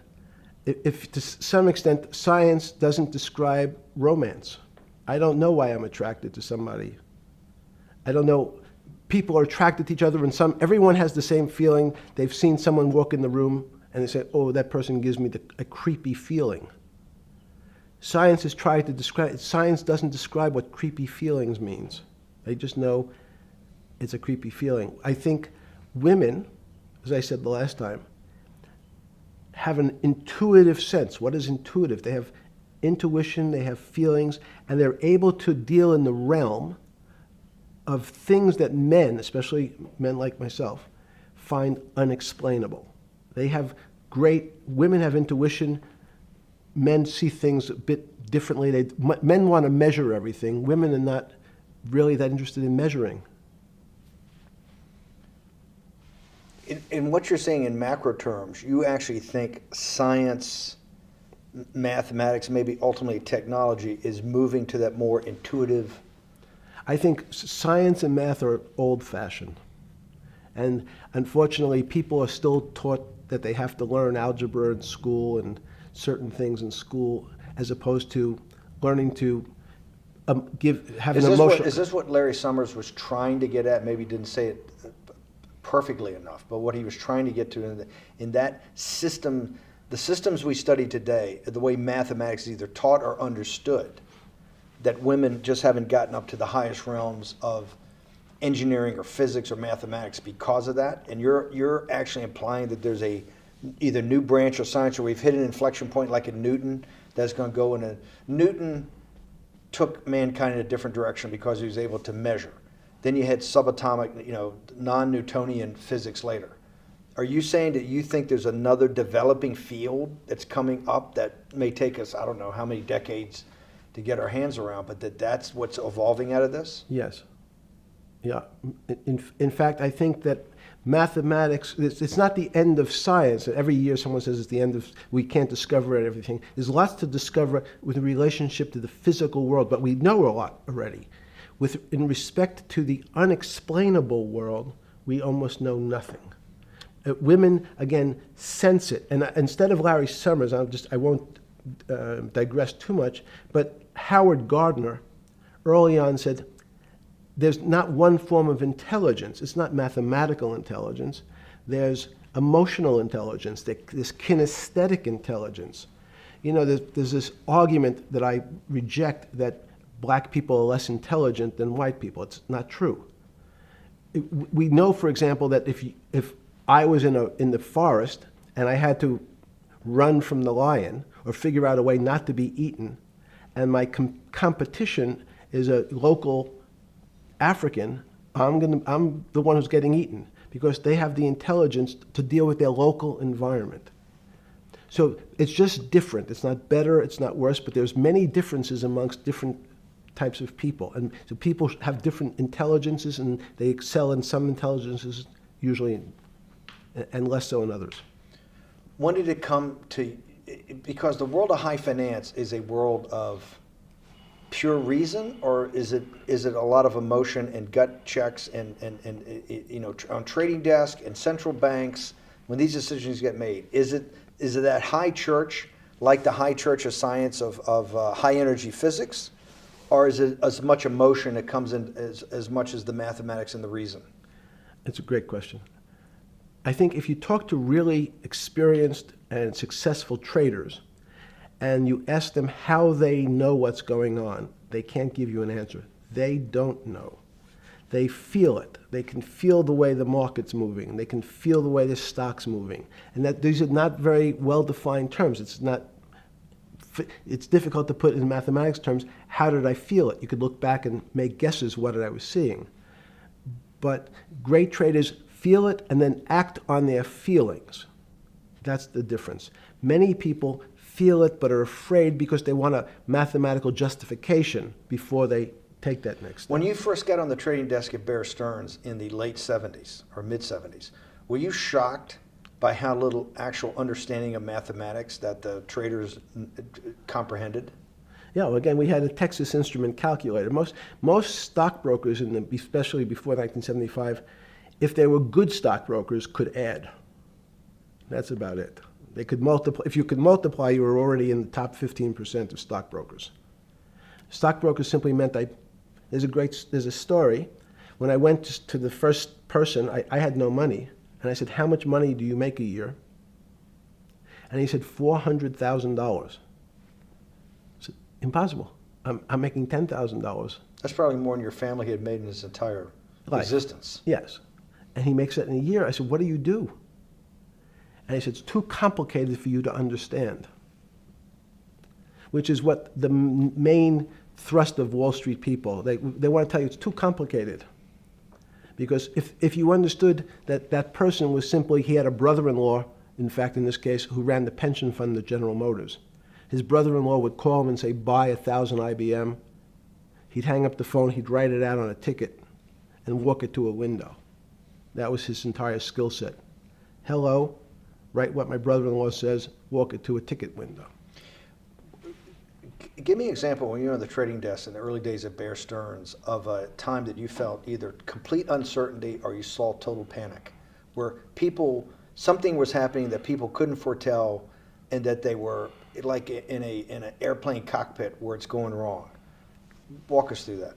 if to some extent science doesn't describe romance. I don't know why I'm attracted to somebody. I don't know. People are attracted to each other, and everyone has the same feeling. They've seen someone walk in the room, and they say, "Oh, that person gives me a creepy feeling." Science has tried to describe. Science doesn't describe what creepy feelings means. They just know it's a creepy feeling. I think women as I said the last time, have an intuitive sense. What is intuitive? They have intuition, they have feelings, and they're able to deal in the realm of things that men, especially men like myself, find unexplainable. Women have intuition, men see things a bit differently. Men want to measure everything. Women are not really that interested in measuring. In what you're saying in macro terms, you actually think science, mathematics, maybe ultimately technology is moving to that more intuitive. I think science and math are old-fashioned. And unfortunately, people are still taught that they have to learn algebra in school and certain things in school, as opposed to learning to have an emotion. Is this what Larry Summers was trying to get at? Maybe he didn't say it perfectly enough, but what he was trying to get to in that system, the systems we study today, the way mathematics is either taught or understood, that women just haven't gotten up to the highest realms of engineering or physics or mathematics because of that. And you're actually implying that there's a either new branch of science, or we've hit an inflection point like in Newton that's going to go in a Newton took mankind in a different direction because he was able to measure. Then you had subatomic, non-Newtonian physics later. Are you saying that you think there's another developing field that's coming up that may take us, I don't know how many decades to get our hands around, but that's what's evolving out of this? Yes. Yeah. In fact, I think that mathematics, it's not the end of science. Every year someone says it's the end of, we can't discover everything. There's lots to discover with a relationship to the physical world, but we know a lot already. In respect to the unexplainable world, we almost know nothing. Women, again, sense it. And instead of Larry Summers, I won't digress too much, but Howard Gardner early on said, there's not one form of intelligence. It's not mathematical intelligence. There's emotional intelligence. There's kinesthetic intelligence. There's this argument that I reject that black people are less intelligent than white people. It's not true. We know, for example, that if I was in the forest and I had to run from the lion or figure out a way not to be eaten, and my competition is a local African, I'm the one who's getting eaten because they have the intelligence to deal with their local environment. So it's just different. It's not better, it's not worse, but there's many differences amongst different types of people. And so people have different intelligences, and they excel in some intelligences usually and less so in others. When did it come to, because the world of high finance is a world of pure reason, or is it a lot of emotion and gut checks and on trading desk and central banks when these decisions get made? Is it that high church, like the high church of science of high energy physics, or is it as much emotion that comes in as much as the mathematics and the reason? That's a great question. I think if you talk to really experienced and successful traders, and you ask them how they know what's going on, they can't give you an answer. They don't know. They feel it. They can feel the way the market's moving. They can feel the way the stock's moving. And that these are not very well-defined terms. It's difficult to put in mathematics terms, how did I feel it? You could look back and make guesses what I was seeing. But great traders feel it and then act on their feelings. That's the difference. Many people feel it but are afraid because they want a mathematical justification before they take that next step. When you first got on the trading desk at Bear Stearns in the late 70s or mid 70s, were you shocked by how little actual understanding of mathematics that the traders comprehended? Yeah, well, again, we had a Texas Instrument calculator. Most stockbrokers, especially before 1975, if they were good stockbrokers, could add. That's about it. They could multiply. If you could multiply, you were already in the top 15% of stockbrokers. Stockbrokers simply meant there's a story. When I went to the first person, I had no money. And I said, how much money do you make a year? And he said, $400,000. I said, impossible. I'm making $10,000. That's probably more than your family had made in its entire existence. Yes. And he makes that in a year. I said, what do you do? And he said, it's too complicated for you to understand, which is what the main thrust of Wall Street people, they want to tell you it's too complicated. Because if you understood that that person was simply, he had a brother-in-law, in fact, in this case, who ran the pension fund at General Motors. His brother-in-law would call him and say, buy 1,000 IBM. He'd hang up the phone, he'd write it out on a ticket and walk it to a window. That was his entire skill set. Hello, write what my brother-in-law says, walk it to a ticket window. Give me an example when you were on the trading desk in the early days of Bear Stearns of a time that you felt either complete uncertainty or you saw total panic, where something was happening that people couldn't foretell and that they were like in an airplane cockpit where it's going wrong. Walk us through that.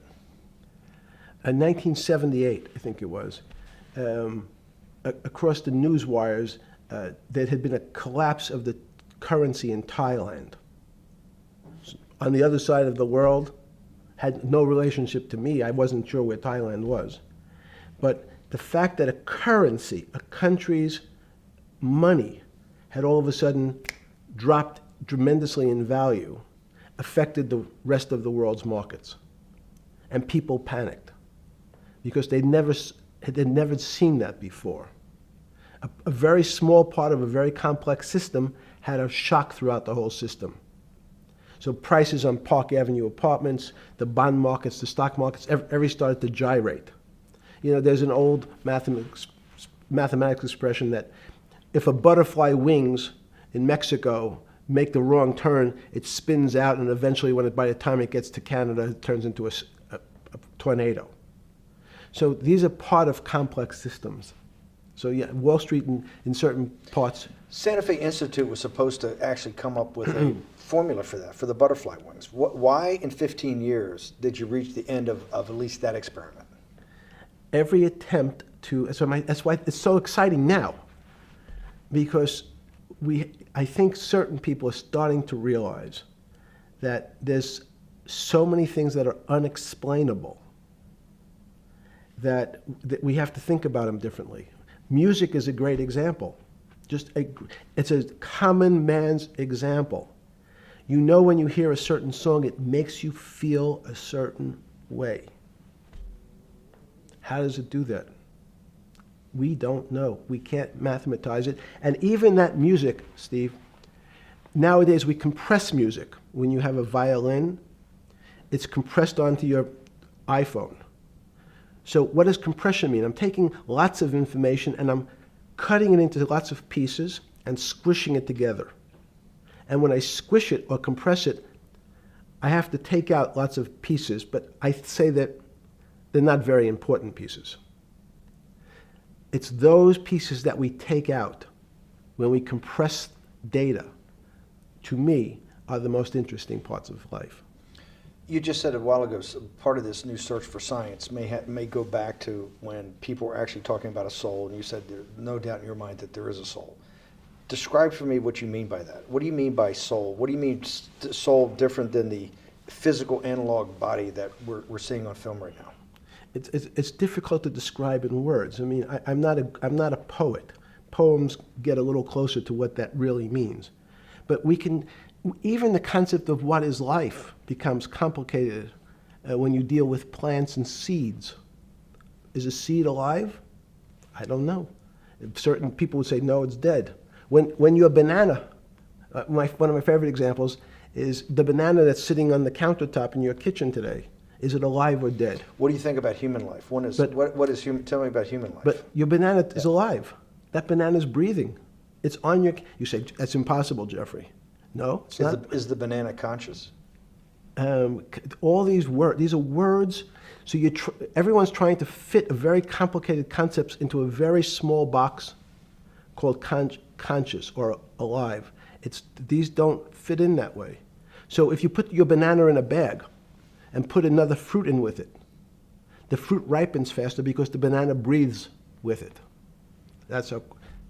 In 1978, I think it was, across the news wires, there had been a collapse of the currency in Thailand. On the other side of the world, had no relationship to me. I wasn't sure where Thailand was. But the fact that a currency, a country's money, had all of a sudden dropped tremendously in value, affected the rest of the world's markets. And people panicked because they'd never seen that before. A very small part of a very complex system had a shock throughout the whole system. So prices on Park Avenue apartments, the bond markets, the stock markets, every started to gyrate. You know, there's an old mathematics expression that if a butterfly wings in Mexico make the wrong turn, it spins out, and eventually, by the time it gets to Canada, it turns into a tornado. So these are part of complex systems. So yeah, Wall Street in certain parts. Santa Fe Institute was supposed to actually come up with a formula for that, for the butterfly wings. Why in 15 years did you reach the end of at least that experiment? Every attempt to, that's why it's so exciting now, because I think certain people are starting to realize that there's so many things that are unexplainable that we have to think about them differently. Music is a great example. It's a common man's example. You know, when you hear a certain song, it makes you feel a certain way. How does it do that? We don't know. We can't mathematize it. And even that music, Steve, nowadays we compress music. When you have a violin, it's compressed onto your iPhone. So what does compression mean? I'm taking lots of information and I'm cutting it into lots of pieces and squishing it together. And when I squish it or compress it, I have to take out lots of pieces, but I say that they're not very important pieces. It's those pieces that we take out when we compress data, to me, are the most interesting parts of life. You just said a while ago, part of this new search for science may go back to when people were actually talking about a soul, and you said there's no doubt in your mind that there is a soul. Describe for me what you mean by that. What do you mean by soul? What do you mean soul different than the physical analog body that we're seeing on film right now? It's difficult to describe in words. I mean, I'm not a poet. Poems get a little closer to what that really means. But even the concept of what is life becomes complicated when you deal with plants and seeds. Is a seed alive? I don't know. Certain people would say, no, it's dead. When you're a banana, one of my favorite examples is the banana that's sitting on the countertop in your kitchen today. Is it alive or dead? What do you think about human life? Tell me about human life. But your banana is alive. That banana is breathing. It's on your. You say that's impossible, Jeffrey. No, it's not. Is the banana conscious? All these words. These are words. So everyone's trying to fit a very complicated concepts into a very small box called conscious or alive. These don't fit in that way. So if you put your banana in a bag and put another fruit in with it, the fruit ripens faster because the banana breathes with it.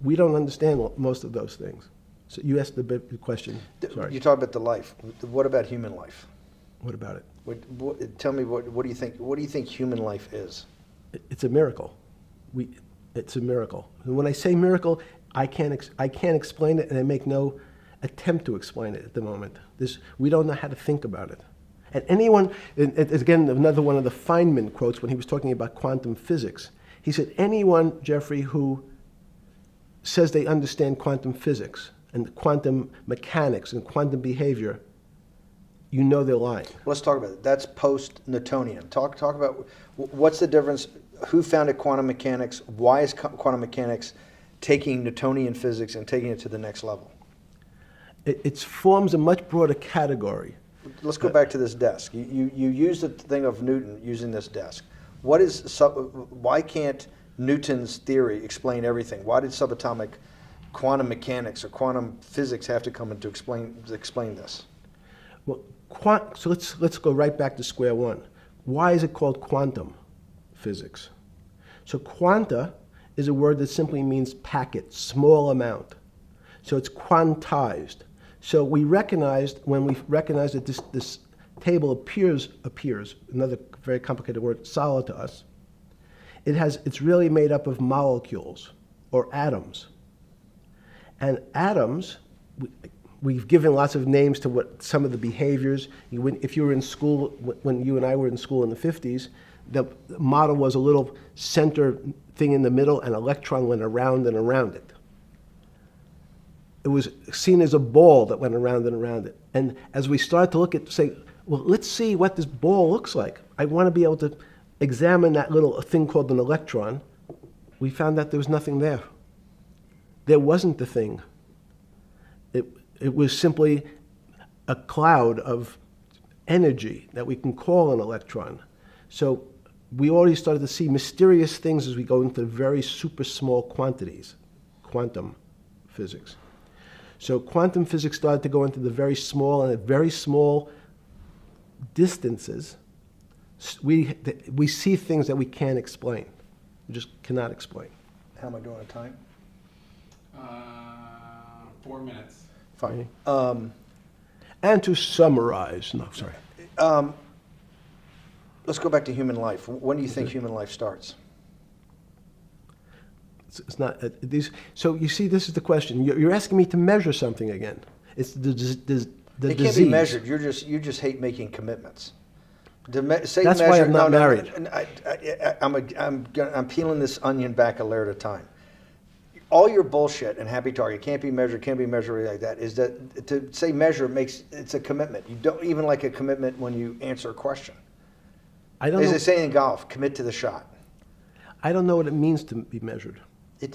We don't understand most of those things. So you asked the question. Sorry. You talk about the life. What about human life? What about it? Tell me what do you think? What do you think human life is? It's a miracle. It's a miracle. And when I say miracle, I can't explain it, and I make no attempt to explain it at the moment. We don't know how to think about it. And anyone, and again, another one of the Feynman quotes when he was talking about quantum physics. He said, anyone, Jeffrey, who says they understand quantum physics and quantum mechanics and quantum behavior, you know they're lying. Let's talk about it. That's post-Newtonian. Talk about what's the difference, who founded quantum mechanics, why is quantum mechanics taking Newtonian physics and taking it to the next level? It forms a much broader category. Let's go back to this desk. You use the thing of Newton using this desk. Why can't Newton's theory explain everything? Why did subatomic quantum mechanics or quantum physics have to come in to explain this? Well, so let's go right back to square one. Why is it called quantum physics? So quanta is a word that simply means packet, small amount. So it's quantized. So we recognized, when we recognized that this table appears, another very complicated word, solid to us, it's really made up of molecules or atoms. And atoms, we've given lots of names to what some of the behaviors. If you were in school, when you and I were in school in the 50s, the model was a little center thing in the middle, and an electron went around and around it. It was seen as a ball that went around and around it. And as we started to look at, say, well, let's see what this ball looks like. I want to be able to examine that little thing called an electron. We found that there was nothing there. There wasn't the thing. It was simply a cloud of energy that we can call an electron. So we already started to see mysterious things as we go into very super small quantities, quantum physics. So quantum physics started to go into the very small, and at very small distances, we see things that we can't explain. We just cannot explain. How am I doing on time? 4 minutes. Fine. And to summarize, no, sorry. Let's go back to human life. When do you think human life starts? It's not these. So you see, this is the question. You're asking me to measure something again. It's the disease. It can't be measured. You just hate making commitments. That's why I'm not married. I'm peeling this onion back a layer at a time. All your bullshit and happy target can't be measured like that. Is that to say measure it's a commitment. You don't even like a commitment when you answer a question. I don't know. As they say in golf, commit to the shot. I don't know what it means to be measured.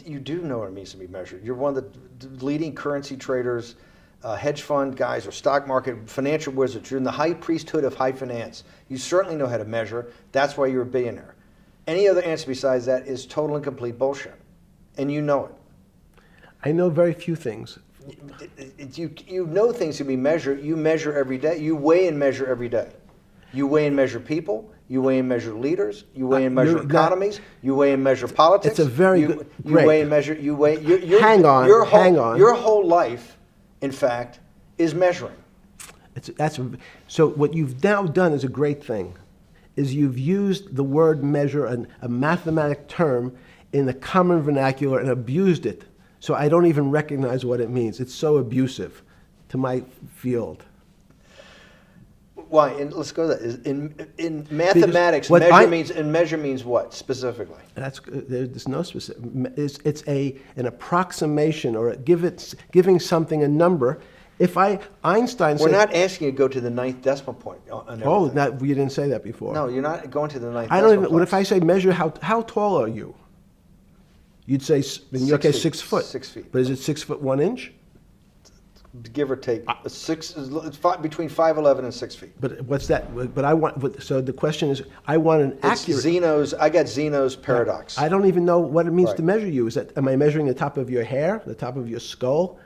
You do know what it means to be measured. You're one of the leading currency traders, hedge fund guys, or stock market financial wizards. You're in the high priesthood of high finance. You certainly know how to measure. That's why you're a billionaire. Any other answer besides that is total and complete bullshit, and you know it. I know very few things. You know things can be measured. You measure every day. You weigh and measure every day. You weigh and measure people. You weigh and measure leaders. You weigh and measure economies. You weigh and measure politics. It's a very good. You weigh and measure. You weigh. Hang on. Your whole life, in fact, is measuring. So what you've now done is a great thing, is you've used the word measure, a mathematic term, in the common vernacular and abused it. So I don't even recognize what it means. It's so abusive to my field. Why? And let's go to that. In mathematics, measure means what specifically? There's no specific. It's an approximation, or giving something a number. Einstein said, we're not asking you to go to the ninth decimal point. You didn't say that before. No, you're not going to the ninth. I don't even. What if I say measure how tall are you? You'd say in your case 6 foot. 6 feet. But is it 6 foot 1 inch? Give or take, it's between 5'11" and 6 feet. But what's that? But so the question is, I want an accurate. I got Zeno's paradox. I don't even know what it means to measure you. Am I measuring the top of your hair, the top of your skull,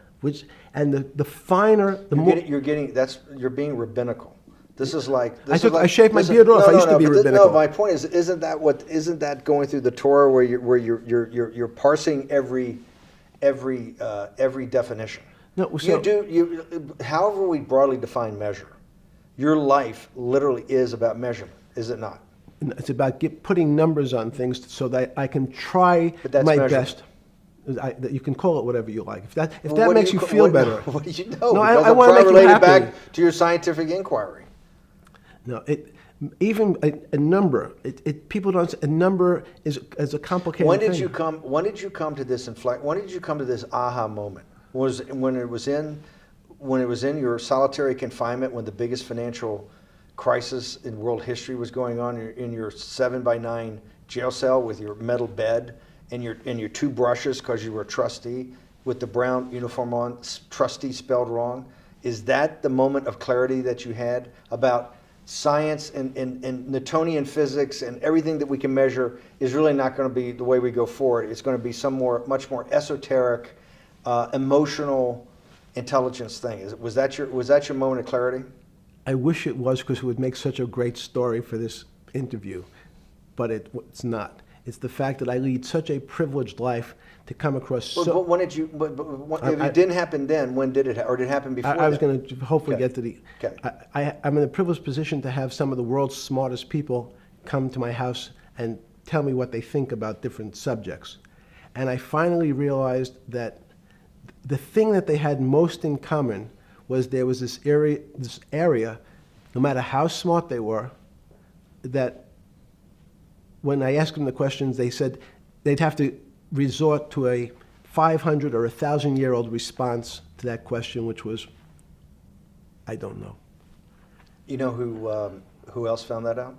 and the finer, the more you're being rabbinical. This is like I shaved my beard off. I used to be rabbinical. No, my point is, isn't that going through the Torah where you're parsing every definition? No, so however we broadly define measure, your life literally is about measurement, is it not? It's about putting numbers on things so that I can try my best. You can call it whatever you like. If that Well, what do makes you ca- feel what- better. What do you know? No, Because I I'm wanna trying make to you relate it happy. back to your scientific inquiry. No, even a number. People don't. A number is a complicated When did thing. you come? When did you come to this When did you come to this aha moment? Was when it was in your solitary confinement, when the biggest financial crisis in world history was going on, in your 7x9 jail cell with your metal bed and your two brushes because you were a trustee with the brown uniform on, trustee spelled wrong. Is that the moment of clarity that you had about science and Newtonian physics and everything that we can measure is really not going to be the way we go forward? It's going to be much more esoteric, emotional intelligence thing. Was that your moment of clarity? I wish it was, because it would make such a great story for this interview, but it's not. It's the fact that I lead such a privileged life to come across But when did you? If it didn't happen then, when did it? Or did it happen before? I was then? going to hopefully Okay. get to the. Okay. I'm in a privileged position to have some of the world's smartest people come to my house and tell me what they think about different subjects. And I finally realized that the thing that they had most in common was there was this area, no matter how smart they were, that when I asked them the questions, they said they'd have to resort to a 500 or 1,000-year-old response to that question, which was, I don't know. You know who else found that out?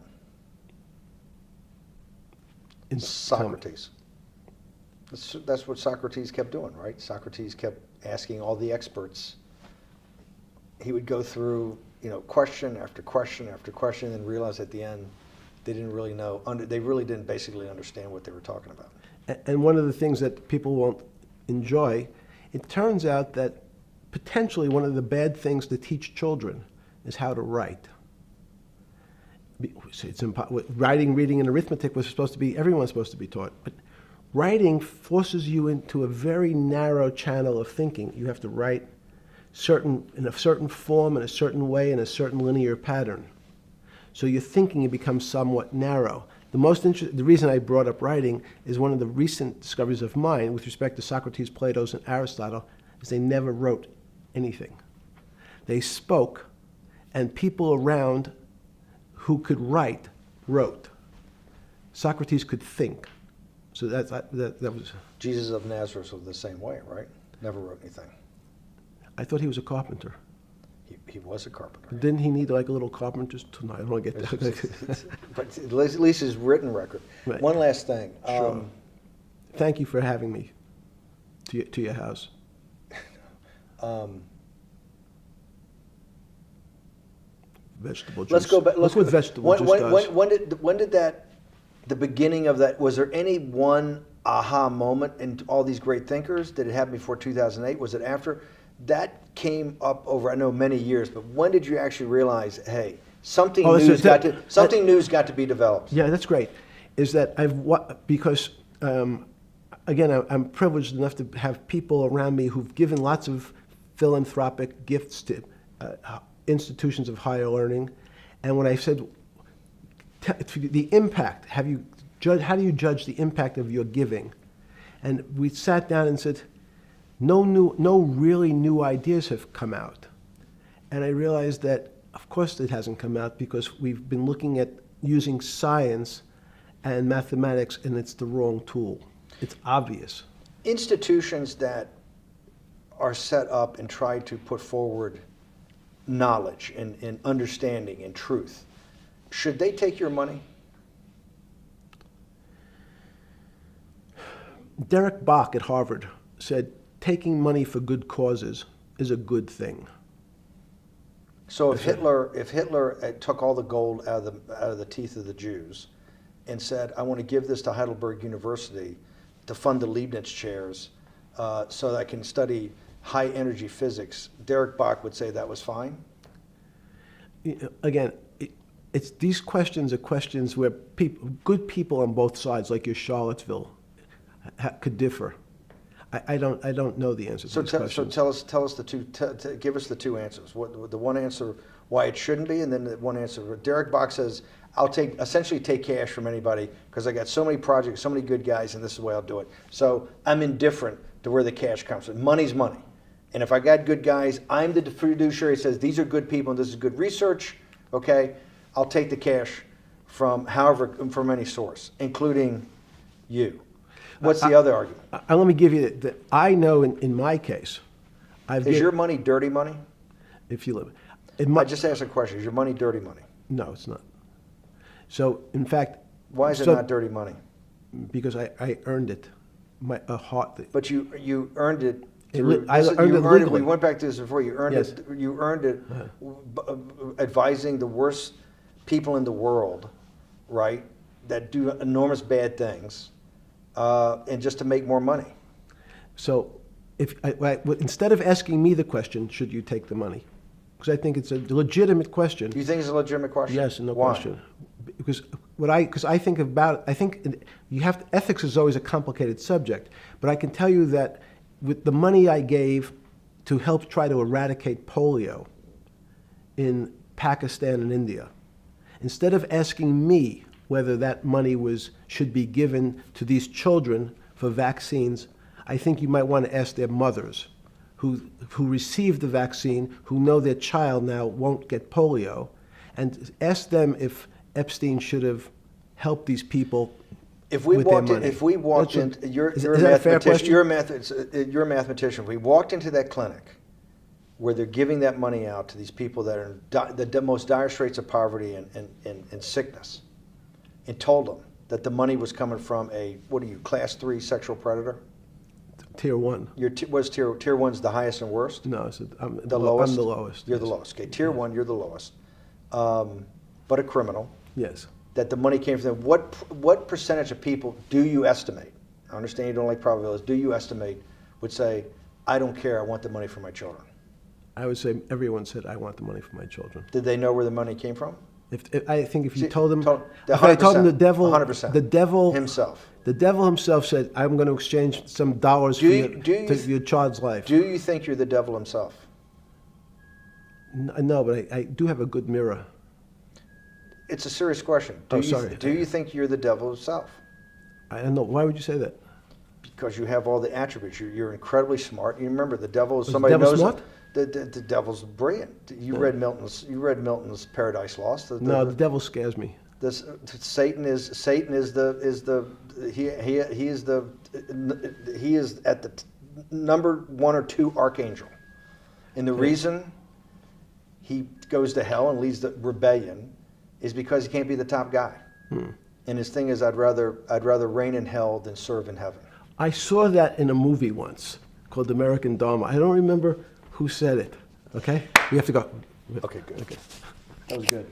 Socrates. That's what Socrates kept doing, right? Socrates kept asking all the experts. He would go through, question after question after question, and realize at the end they didn't really know. They really didn't basically understand what they were talking about. And one of the things that people won't enjoy, it turns out that potentially one of the bad things to teach children is how to write. Writing, reading, and arithmetic was supposed to be, everyone's supposed to be taught. But writing forces you into a very narrow channel of thinking. You have to write in a certain form, in a certain way, in a certain linear pattern. So your thinking becomes somewhat narrow. The reason I brought up writing is one of the recent discoveries of mine with respect to Socrates, Plato, and Aristotle is they never wrote anything. They spoke, and people around who could write wrote. Socrates could think. So that was. Jesus of Nazareth was the same way, right? Never wrote anything. I thought he was a carpenter. He was a carpenter. Didn't he need like a little carpenter's tonight? I don't want to get that. But at least his written record. Right. One last thing. Sure. Thank you for having me to your house. Vegetable juice. Let's go back. Look what vegetable juice does. When did that? The beginning of that. Was there any one aha moment in all these great thinkers? Did it happen before 2008? Was it after? That came up over, I know, many years. But when did you actually realize, hey, something new's got to be developed? Yeah, that's great. Is that because again, I'm privileged enough to have people around me who've given lots of philanthropic gifts to institutions of higher learning, and when I said the impact, how do you judge the impact of your giving? And we sat down and said, no really new ideas have come out. And I realized that, of course, it hasn't come out because we've been looking at using science and mathematics, and it's the wrong tool. It's obvious. Institutions that are set up and try to put forward knowledge and understanding and truth, should they take your money? Derek Bach at Harvard said, taking money for good causes is a good thing. So if Hitler took all the gold out of the teeth of the Jews and said, I want to give this to Heidelberg University to fund the Leibniz chairs so that I can study high energy physics, Derek Bach would say that was fine? Again, these questions are questions where good people on both sides, like your Charlottesville, could differ. I don't know the answer to these questions. So tell us the two. Give us the two answers. What the one answer why it shouldn't be, and then the one answer. Derek Bach says, I'll essentially take cash from anybody because I got so many projects, so many good guys, and this is the way I'll do it. So I'm indifferent to where the cash comes from. Money's money. And if I got good guys, I'm the fiduciary that says these are good people and this is good research, okay? I'll take the cash from any source, including you. What's the other argument? Let me give you that. I know in my case, Is your money dirty money? if you live, I just asked a question. Is your money dirty money? no, it's not. So in fact, Why is it not dirty money? because I earned it, a heart. But you earned it. I earned it legally. We went back to this before. You earned Yes. it. You earned it advising the worst people in the world, right? That do enormous bad things, and just to make more money. So instead of asking me the question, should you take the money? Because I think it's a legitimate question. Do you think it's a legitimate question? Yes, no Why? question. Because I think about, ethics is always a complicated subject, but I can tell you that with the money I gave to help try to eradicate polio in Pakistan and India, instead of asking me whether that money should be given to these children for vaccines, I think you might want to ask their mothers who received the vaccine, who know their child now won't get polio, and ask them if Epstein should have helped these people with their money. If we walked in, you're a mathematician. You're a mathematician. If we walked into that clinic where they're giving that money out to these people that are in the most dire straits of poverty and sickness, and told them that the money was coming from class 3 sexual predator? Tier 1. Was tier 1's the highest and worst? No, I'm the lowest. I'm the lowest. You're the lowest. Okay, tier 1, you're the lowest. But a criminal. Yes. That the money came from them. What percentage of people do you estimate? I understand you don't like probabilities. Do you estimate would say, I don't care, I want the money for my children? I would say everyone said, I want the money for my children. Did they know where the money came from? I think if you told them, if I told them the devil, 100%. the devil himself. The devil himself said, I'm going to exchange some dollars for your child's life. Do you think you're the devil himself? No, but I do have a good mirror. It's a serious question. Sorry. Do you think you're the devil himself? I don't know. Why would you say that? Because you have all the attributes. You're incredibly smart. You remember, the devil is Was somebody the devil knows. smart? The devil's brilliant. You read Milton's Paradise Lost. No, the devil scares me. Satan is at the number 1 or 2 archangel, and the reason he goes to hell and leads the rebellion is because he can't be the top guy. And his thing is, I'd rather reign in hell than serve in heaven. I saw that in a movie once called American Dharma. I don't remember who said it. Okay, we have to go. Okay, good. Okay. That was good.